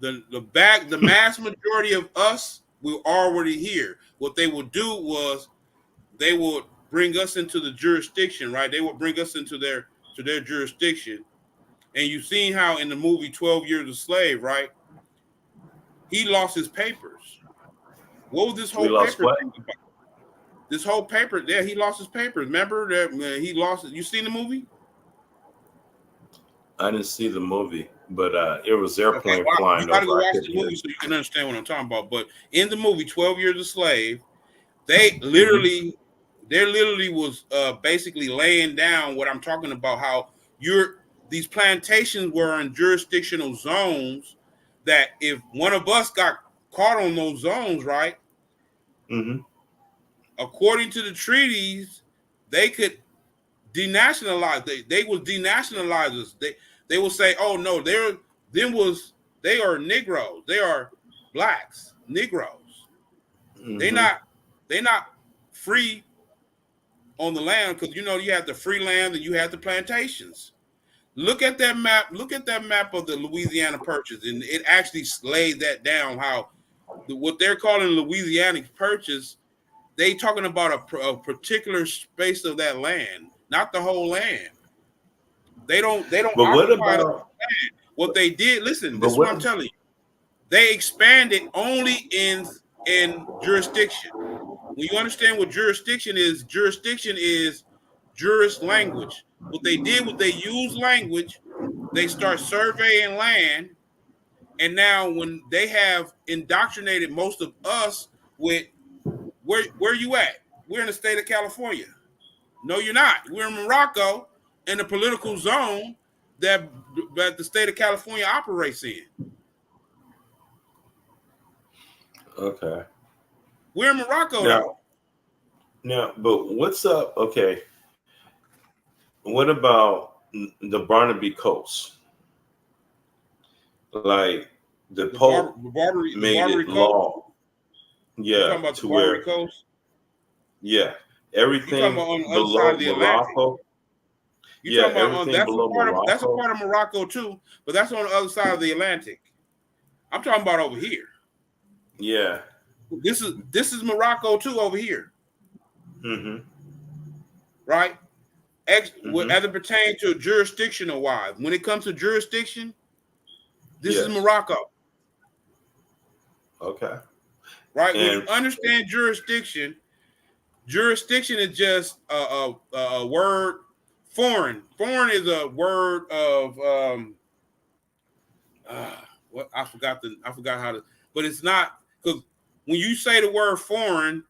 The mass majority of us were already here. What they would do was they would bring us into the jurisdiction, right? They would bring us into their jurisdiction. And you've seen how in the movie 12 Years a Slave, right? He lost his papers. What was this whole paper thing about? This whole paper, he lost his papers. Remember that he lost it? You seen the movie? I didn't see the movie, but it was airplane flying. You gotta go watch the movie so you can understand what I'm talking about. But in the movie 12 Years a Slave, they literally was basically laying down what I'm talking about, how these plantations were in jurisdictional zones that if one of us got caught on those zones, right? According to the treaties, they could denationalize. They would denationalize us. They will say, "Oh no, they are Negroes. They are blacks, Negroes. They're not free on the land because you have the free land and you have the plantations." Look at that map. Look at that map of the Louisiana Purchase, and it actually lays that down. How what they're calling Louisiana Purchase, they talking about a particular space of that land, not the whole land. They don't occupy the whole land. What they did, listen, this is what I'm telling you. They expanded only in jurisdiction. When you understand what jurisdiction is jurist language. What they did was they used language, they start surveying land, and now when they have indoctrinated most of us with where you at? We're in the state of California. No, you're not. We're in Morocco in the political zone that the state of California operates in. Okay. We're in Morocco now. Now, but what's up? Okay. What about the Barnaby Coast? Like the Pope made it law. Yeah. You talking about the Barbary Coast? Yeah. Everything below Morocco. You talking about that's a part of Morocco too, but that's on the other side of the Atlantic. I'm talking about over here. Yeah. This is Morocco too over here. Right? As it pertains to jurisdictional wise, when it comes to jurisdiction, this is Morocco. Okay. Right? When you understand jurisdiction is just a word. Foreign is a word of what I forgot how to, but it's not, because when you say the word foreign,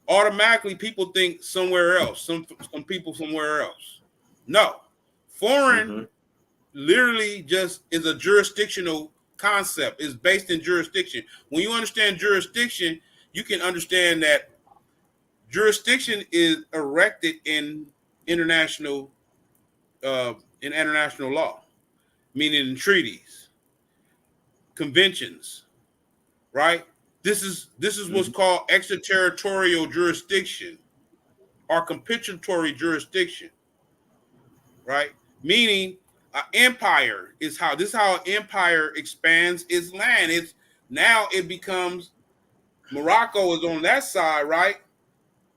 automatically people think somewhere else, some people somewhere else. No, foreign Mm-hmm. literally just is a jurisdictional concept. It's based in jurisdiction. When you understand jurisdiction, you can understand that jurisdiction is erected international in international law, meaning in treaties, conventions, right? This is what's Mm-hmm. called extraterritorial jurisdiction or compensatory jurisdiction, right? Meaning an empire is how this is how an empire expands its land. It's now it becomes Morocco is on that side, right?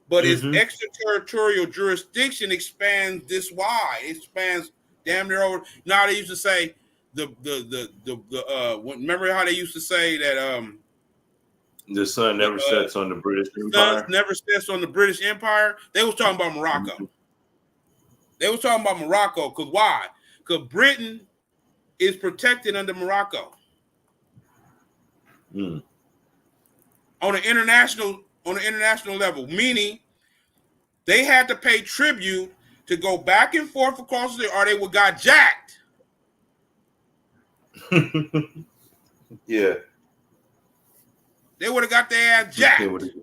But its Mm-hmm. extraterritorial jurisdiction expands this wide. It expands damn near over. Now they used to say remember how they used to say that The sun the never sets on the British suns Empire. never sets on the British Empire. They was talking about Morocco. They was talking about Morocco because why? Because Britain is protected under Morocco Mm. on an international level, meaning they had to pay tribute to go back and forth across the, or they would got jacked. Yeah. They would have got their ass It would- jacked.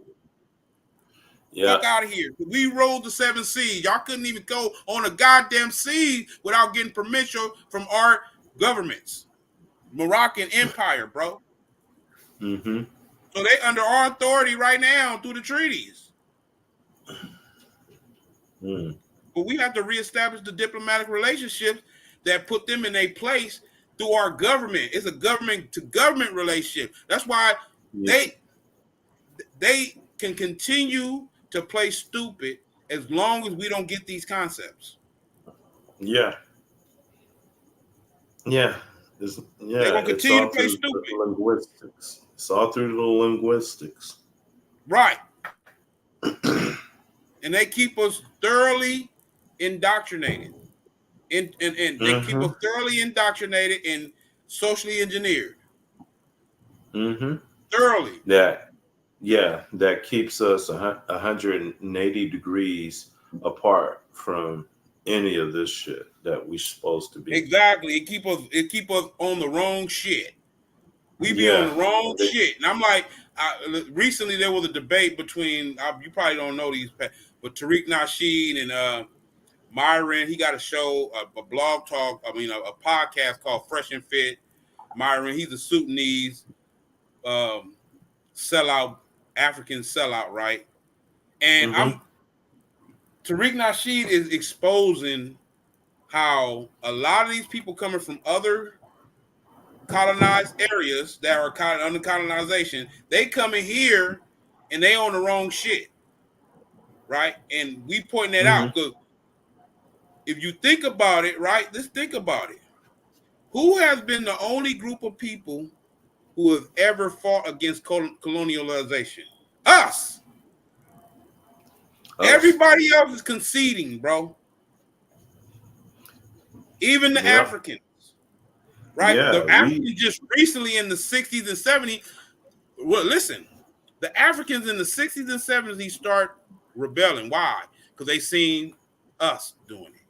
yeah. Fuck out of here. We ruled the seven seas. Y'all couldn't even go on a goddamn sea without getting permission from our governments. Moroccan Empire, bro. Mm-hmm. So they under our authority right now through the treaties. Mm. But we have to reestablish the diplomatic relationships that put them in a place through our government. It's a government to government relationship. That's why Yeah. they can continue to play stupid as long as we don't get these concepts. Yeah. Yeah. They're Yeah. gonna It's continue to all play through the stupid. linguistics. It's all through the linguistics. Right. And they keep us thoroughly indoctrinated. And they keep Mm-hmm. us thoroughly indoctrinated and socially engineered. Mm-hmm. Thoroughly. That that keeps us 180 degrees apart from any of this shit that we supposed to be. Exactly. It keep us on the wrong shit. We be on Yeah. the wrong shit. And I'm like, recently there was a debate between you probably don't know these, but Tariq Nasheed and Myron. He got a show, a blog talk. I mean, a podcast called Fresh and Fit. Myron, he's a Sudanese um, sellout, African sellout, right? And Mm-hmm. Tariq Nasheed is exposing how a lot of these people coming from other colonized areas that are under colonization, they come in here and they on the wrong shit, right? And we pointing that Mm-hmm. out because if you think about it, right, let's think about it. Who has been the only group of people who have ever fought against colonialization? Us. Us. Everybody else is conceding, bro. Even the Yeah. Africans, right? The Yeah. We. Africans just recently in the 60s and 70s. Well, listen, the Africans in the 60s and 70s start rebelling. Why? Because they seen us doing it.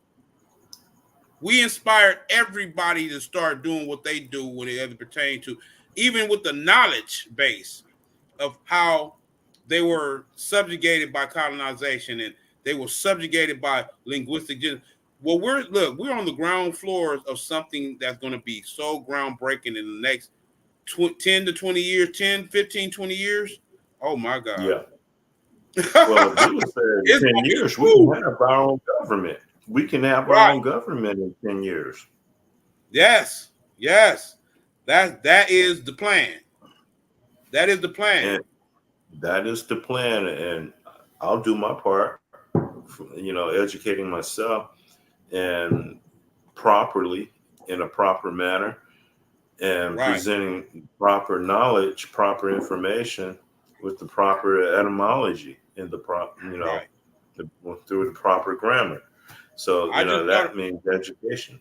We inspired everybody to start doing what they do when it pertains to, even with the knowledge base of how they were subjugated by colonization and they were subjugated by linguistic. Well, we're on the ground floors of something that's going to be so groundbreaking in the next 10 to 20 years, 10, 15, 20 years. Oh my God. Yeah. Well, if we would say in It's 10 gonna be years, we can cool. have our own government. We can have our Right. own government in 10 years. Yes. Yes. That is the plan. That is the plan. And that is the plan. And I'll do my part, educating myself and properly in a proper manner and Right. presenting proper knowledge, proper information with the proper etymology in the Right. through the proper grammar. So, I just started. that means education.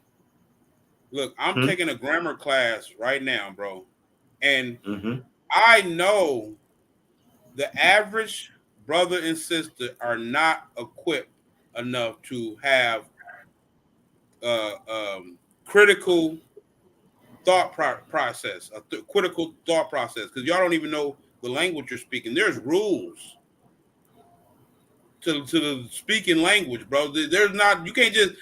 Look, I'm Hmm? taking a grammar class right now, bro. And Mm-hmm. I know the average brother and sister are not equipped enough to have critical process, critical thought process, because y'all don't even know the language you're speaking. There's rules to the speaking language, bro. There's not, you can't just,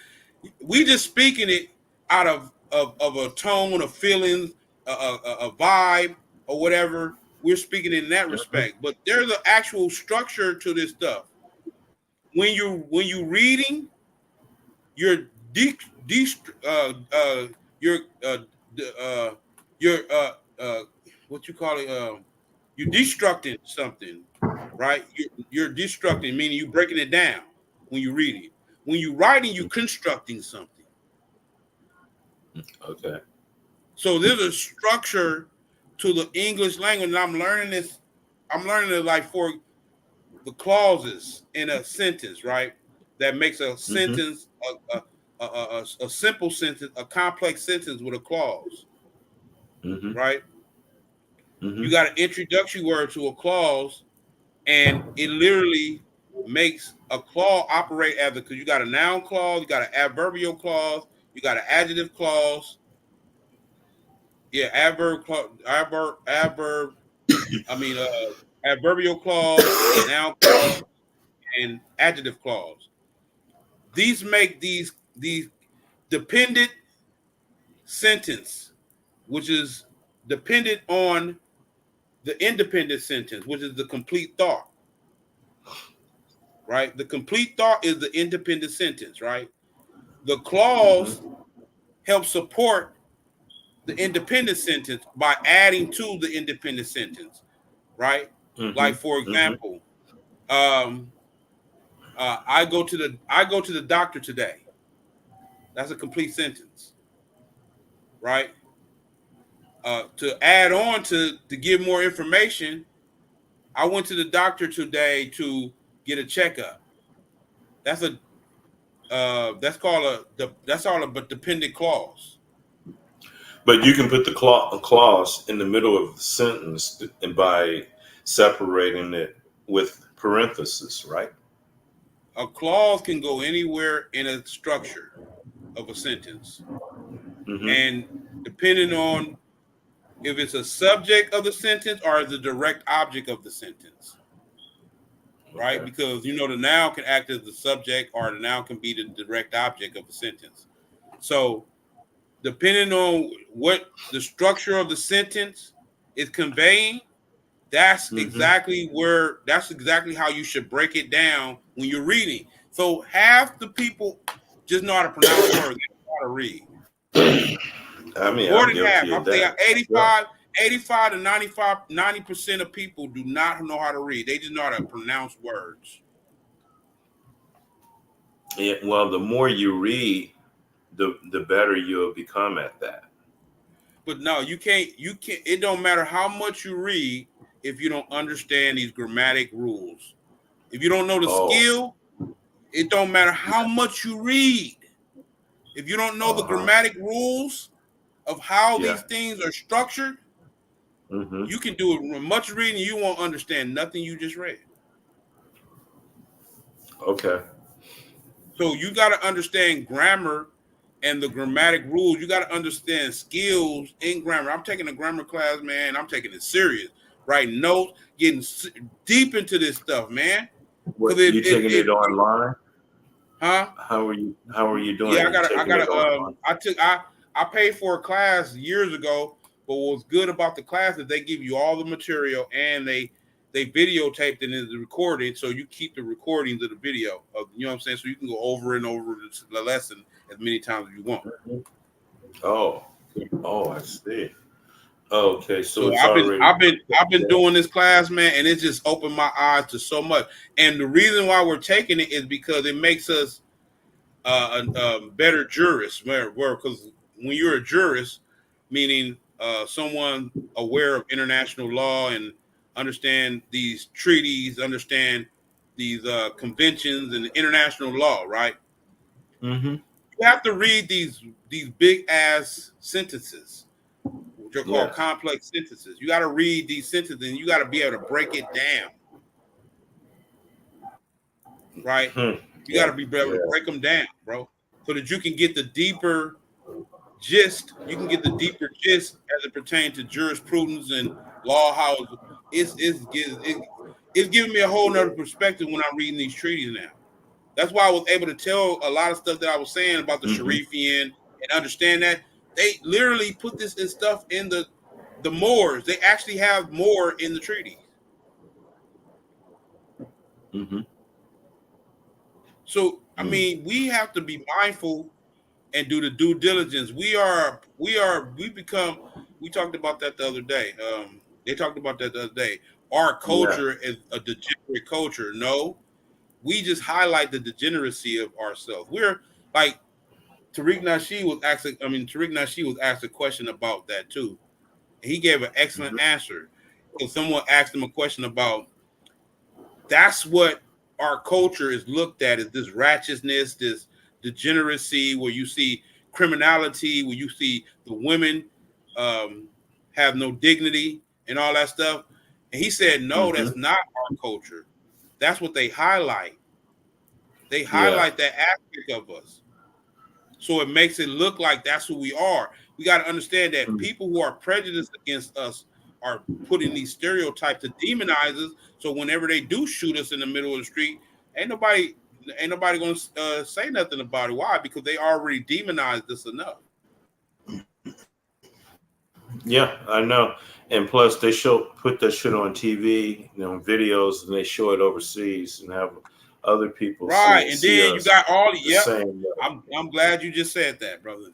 we just speaking it out of a tone, of feelings, a vibe, or whatever. We're speaking in that Mhm. respect, but there's an actual structure to this stuff. When you reading, you're de, de you're uh you're what you call it, you're destructing something, right? You're destructing, meaning you breaking it down when you're reading. When you're writing, you're constructing something. Okay. So there's a structure to the English language, and I'm learning this. I'm learning it like for the clauses in a sentence, right? That makes a Mm-hmm. sentence a simple sentence, a complex sentence with a clause, Mm-hmm. right? You Mm-hmm. got an introductory word to a clause, and it literally makes a clause operate as a, because you got a noun clause, you got an adverbial clause, you got an adjective clause, yeah, I mean, adverbial clause, noun clause, and adjective clause. These make these dependent sentence, which is dependent on the independent sentence, which is the complete thought, right? The complete thought is the independent sentence, right? The clause Mm-hmm. helps support the independent sentence by adding to the independent sentence, right? Mm-hmm. Like for Mm-hmm. example, um, I go to the doctor today. That's a complete sentence, right? To add on to give more information, I went to the doctor today to get a checkup. That's a that's called that's all a dependent clause. But you can put the clause in the middle of the sentence and by separating it with parentheses, right? A clause can go anywhere in a structure of a sentence, Mm-hmm. and depending on if it's a subject of the sentence or the direct object of the sentence, right? Okay. Because you know the noun can act as the subject, or the noun can be the direct object of the sentence. So depending on what the structure of the sentence is conveying, Mm-hmm. that's exactly how you should break it down when you're reading. So half the people just know how to pronounce words, they don't know how to read. I mean, More I'm than guilty half. of I'm saying that. Yeah. 85 to 95, 90% of people do not know how to read. They just know how to pronounce words. Yeah, well, the more you read, the better you'll become at that. But no, you can't it don't matter how much you read if you don't understand these grammatic rules. If you don't know the Oh, skill, it don't matter how much you read. If you don't know the uh-huh. grammatic rules of how Yeah. these things are structured, Mm-hmm. you can do it much reading, you won't understand nothing you just read. Okay. So you got to understand grammar and the grammatic rules. You got to understand skills in grammar. I'm taking a grammar class, man. I'm taking it serious. Writing notes, getting deep into this stuff, man. What, Because you taking it online? huh? How are you doing Yeah, it? You I taking it gotta, online? I paid for a class years ago, but what's good about the class is they give you all the material and they videotaped it and it's recorded, so you keep the recordings of the video of, you know what I'm saying, so you can go over and over the lesson as many times as you want. Mhm. Oh, oh, I see. Okay, so So it's already I've been there. doing this class, man, and it just opened my eyes to so much. And the reason why we're taking it is because it makes us better jurists. Where because when you're a jurist, meaning someone aware of international law and understand these treaties, understand these conventions and international law, right? Mm-hmm. You have to read these big ass sentences, which are called Yes. complex sentences. You got to read these sentences and you got to be able to break it down. right? You got Yeah, to be able to yeah. break them down, bro, so that you can get the deeper gist. You can get the deeper gist as it pertains to jurisprudence and law. How it's giving me a whole nother perspective when I'm reading these treaties now. That's why I was able to tell a lot of stuff that I was saying about the Hmm. Sharifian and understand that they literally put this in stuff in the Moors. They actually have more in the treaties. Hmm. So I Mm. mean, we have to be mindful and do the due diligence. We become. We talked about that the other day. They talked about that the other day. Our Yeah. culture is a degenerate culture. No, we just highlight the degeneracy of ourselves. We're like Tariq Nasheed was asked a question about that too. And he gave an excellent Hmm. answer. Because someone asked him a question about that's what our culture is looked at, is this ratchetness, this degeneracy, where you see criminality, where you see the women um, have no dignity and all that stuff. And he said, no, Hmm. that's not our culture. That's what they highlight. They Yeah. highlight that aspect of us. So it makes it look like that's who we are. We got to understand that Mm. people who are prejudiced against us are putting these stereotypes to demonize us. So whenever they do shoot us in the middle of the street, ain't nobody ain't nobody gonna say nothing about it. Why? Because they already demonized us enough. Yeah, I know. And plus, they put that shit on TV, videos, and they show it overseas, and have other people Right, and see then you us got all the the yep. same way. I'm glad you just said that, brother.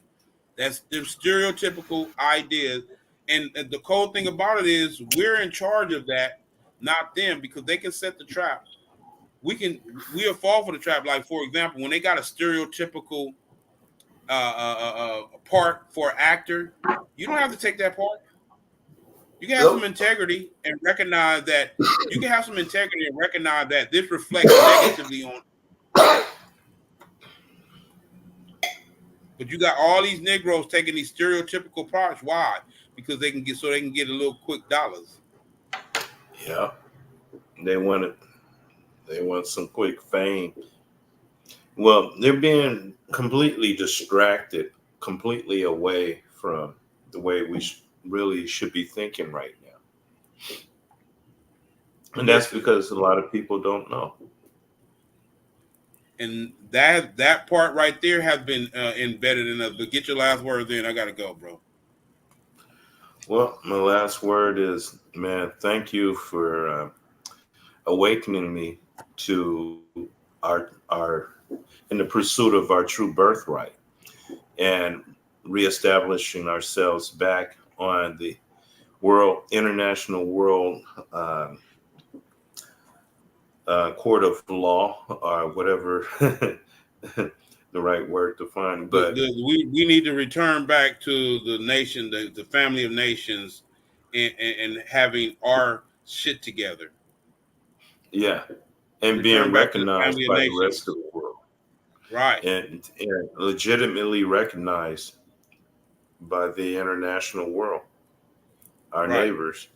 That's the stereotypical ideas. And the cold thing about it is we're in charge of that, not them, because they can set the trap. We'll fall for the trap. Like for example, when they got a stereotypical part for an actor, you don't have to take that part. You can have some Nope. integrity and recognize that you can have some integrity and recognize that this reflects negatively on. But you got all these Negroes taking these stereotypical parts. Why? Because they can get a little quick dollars. Yeah, they want it. They want some quick fame. Well, they're being completely distracted, completely away from the way we really should be thinking right now, and that's Listen, because a lot of people don't know. and that part right there has been embedded in us. But get your last words in. I gotta go, bro. Well, my last word is, man, thank you for awakening me to our in the pursuit of our true birthright and reestablishing ourselves back on the international world uh, court of law, or whatever the right word to find. But We need to return back to the nation, the family of nations, and having our shit together. yeah, and being Return back to the recognized family of by the rest of nations. the world, Right, and legitimately recognized by the international world, our right. neighbors.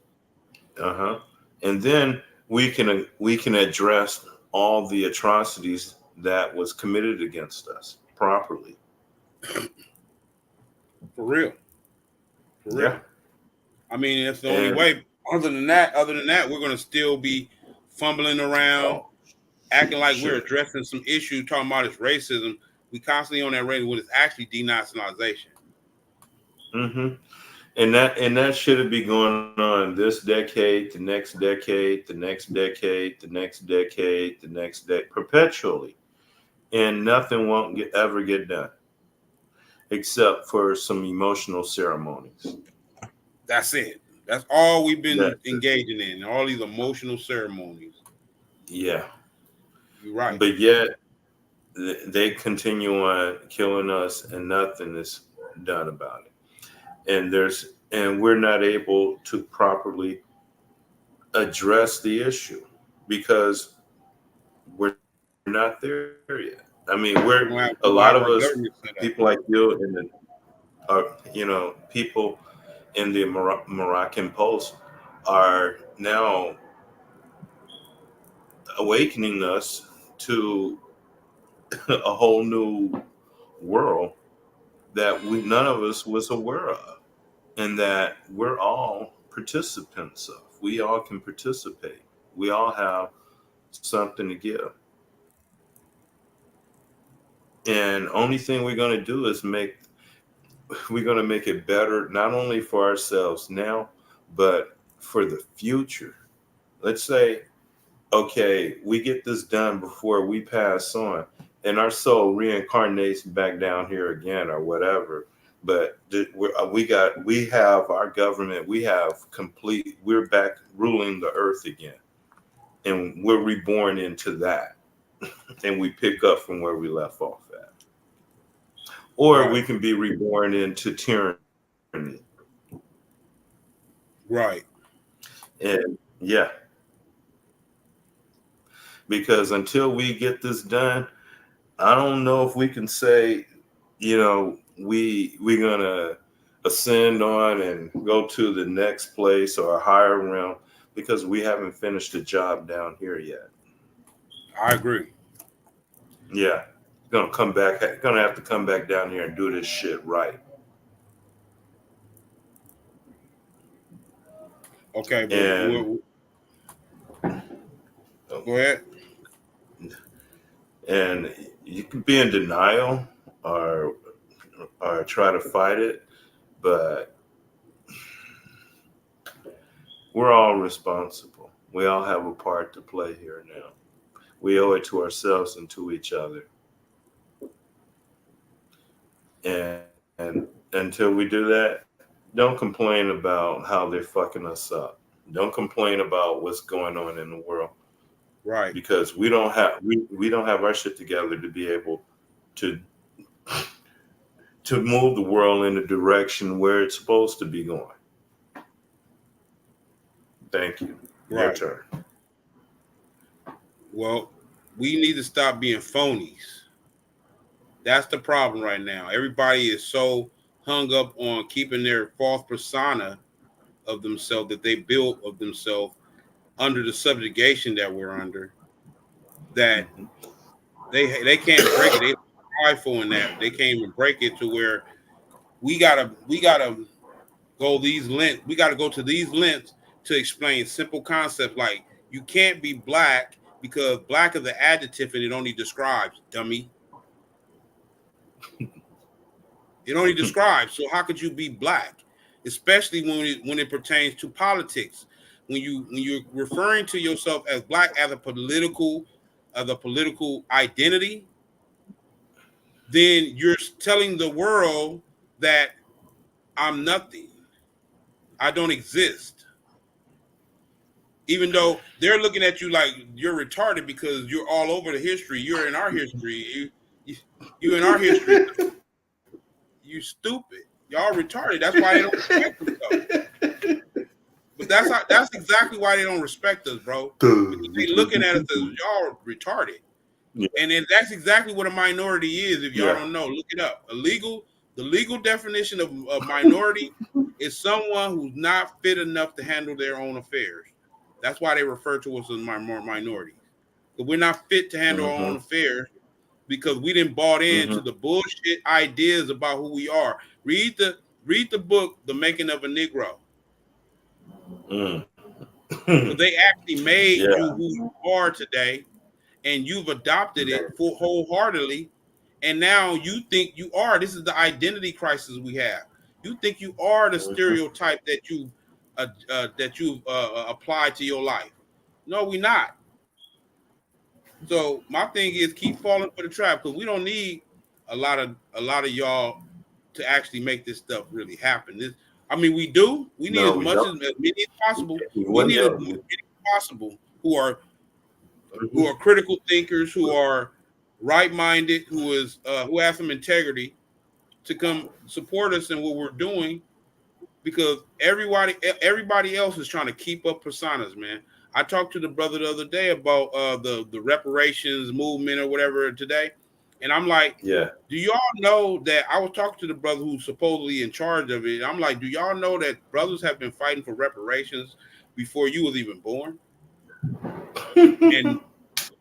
Uh-huh. And then we can address all the atrocities that was committed against us properly. For real, for Yeah. real. I mean, that's the only And way. Other than that, we're gonna still be fumbling around, oh, acting like we're sure. addressing some issue, talking about it's racism. We constantly on that radio when it's actually denationalization. Hmm. And that should be going on this decade, the next decade, the next decade, the next decade, the next decade, perpetually, and nothing won't ever get done except for some emotional ceremonies. That's it. That's all we've been That's it. engaging in. All these emotional ceremonies. Yeah. You're right. But yet they continue on killing us, and nothing is done about it. And we're not able to properly address the issue because we're not there yet. I mean, a We lot don't of have, us, we don't have our people government like set up. you, and then people in the Moroccan Post are now awakening us to a whole new world that we none of us was aware of, and that we're all participants of. We all can participate. We all have something to give. And only thing we're going to do is we're going to make it better, not only for ourselves now, but for the future. Let's say, okay, we get this done before we pass on, and our soul reincarnates back down here again or whatever. But we have our government. We're back ruling the earth again, and we're reborn into that, and we pick up from where we left off at. Or we Right. can be reborn into tyranny. Right. And yeah, because until we get this done, I don't know if we can say, we're gonna ascend on and go to the next place or a higher realm because we haven't finished the job down here yet. I agree. Yeah, gonna have to come back down here and do this shit right. Okay, but And go ahead. and you can be in denial or try to fight it, but we're all responsible. We all have a part to play here now. We owe it to ourselves and to each other. And until we do that, don't complain about how they're fucking us up. Don't complain about what's going on in the world Right. because we don't have our shit together to be able to move the world in the direction where it's supposed to be going. Thank you. Your Right. turn. Well, we need to stop being phonies. That's the problem right now. Everybody is so hung up on keeping their false persona of themselves that they built of themselves under the subjugation that we're under that Mhm. they can't break it. They prideful in that. They can't even break it to where we gotta go these lengths. We gotta go to these lengths to explain simple concepts like you can't be black because black is an adjective and it only describes dummy. It only describes. So how could you be black? Especially when it pertains to politics. When you're referring to yourself as black as a political identity, then you're telling the world that I'm nothing. I don't exist. Even though they're looking at you like you're retarded because you're all over the history. You're in our history. You, you in our history. You stupid. Y'all retarded. That's why they don't respect themselves. But that's exactly why they don't respect us, bro. Because they looking at us as y'all retarded. Yeah. And then that's exactly what a minority is. If y'all Yeah. don't know, look it up. The legal definition of a minority is someone who's not fit enough to handle their own affairs. That's why they refer to us as minorities. But we're not fit to handle our own Mm-hmm. affairs because we didn't bought into Mm-hmm. the bullshit ideas about who we are. Read the book, The Making of a Negro, Mm. because they actually made Yeah. you who you are today, and you've adopted it full wholeheartedly. And now you think you are. This is the identity crisis we have. You think you are the Mm-hmm. stereotype that you've applied to your life. No, we're not. So my thing is keep falling for the trap because we don't need a lot of y'all to actually make this stuff really happen. I mean, we do. We need No, as we much don't. as many as possible. We What need as else? many as possible who Mhm. are critical thinkers, who are right minded, who have some integrity to come support us in what we're doing because everybody else is trying to keep up personas, man. I talked to the brother the other day about the reparations movement or whatever today, and I'm like, Yeah. do y'all know that I was talking to the brother who's supposedly in charge of it? I'm like, do y'all know that brothers have been fighting for reparations before you was even born? And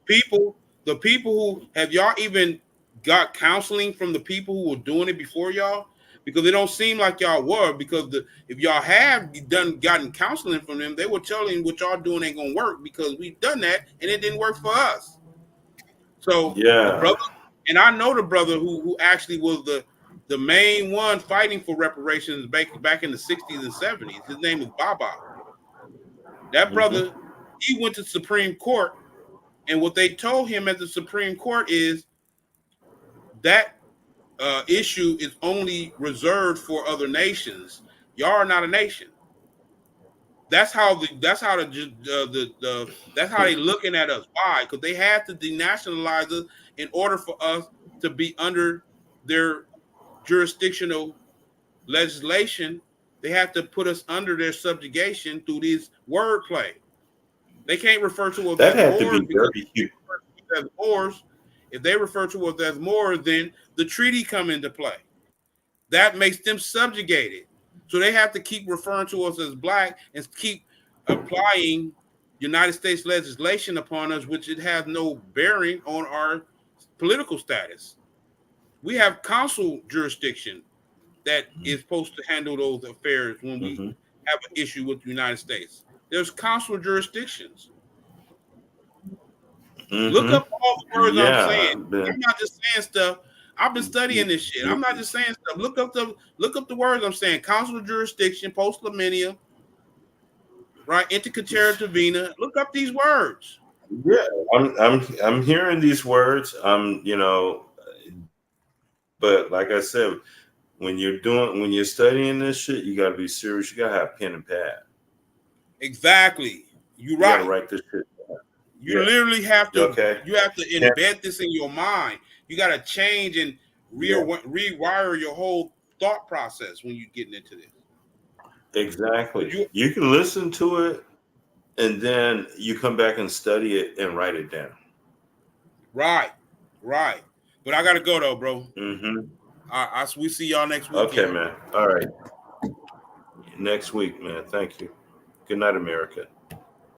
people The people who have y'all even got counseling from the people who were doing it before y'all? Because it don't seem like y'all were. Because if y'all have gotten counseling from them, they were telling what y'all doing ain't gonna work because we've done that and it didn't work for us. So the Yeah. brother, and I know the brother who actually was the main one fighting for reparations back in the 60s and 70s. His name is Baba. That Hmm. brother, he went to Supreme Court, and what they told him at the Supreme Court is that issue is only reserved for other nations. Y'all are not a nation. That's how they looking at us. Why? Because they had to denationalize us in order for us to be under their jurisdictional legislation. They have to put us under their subjugation through this wordplay. They can't refer to us That as had to Moors be because very if huge. they refer to us as Moors, if they refer to us as Moors, then the treaty come into play. That makes them subjugated. So they have to keep referring to us as black and keep applying United States legislation upon us, which it has no bearing on our political status. We have council jurisdiction that is supposed to handle those affairs when we Hmm. have an issue with the United States. There's council jurisdictions. Look Hmm. up all the words I'm saying. Yeah. I'm not just saying stuff. I've been studying this shit. I'm not just saying stuff. Look up the words I'm saying. Council jurisdiction, post laminium, right? Intercatera divina. Look up these words. Yeah, I'm hearing these words. But like I said, when you're studying this shit, you gotta be serious. You gotta have pen and pad. Exactly. You're You gotta right. write this shit down. You Yeah. literally have to Okay. you have to Pen- embed this in your mind. You got to change and Yeah. rewire your whole thought process when you're getting into this. Exactly. You You can listen to it and then you come back and study it and write it down. right, right. But I gotta go though, bro. Hmm. We see y'all next Okay, weekend. man. All right. Next week, man. Thank you. Good night, America.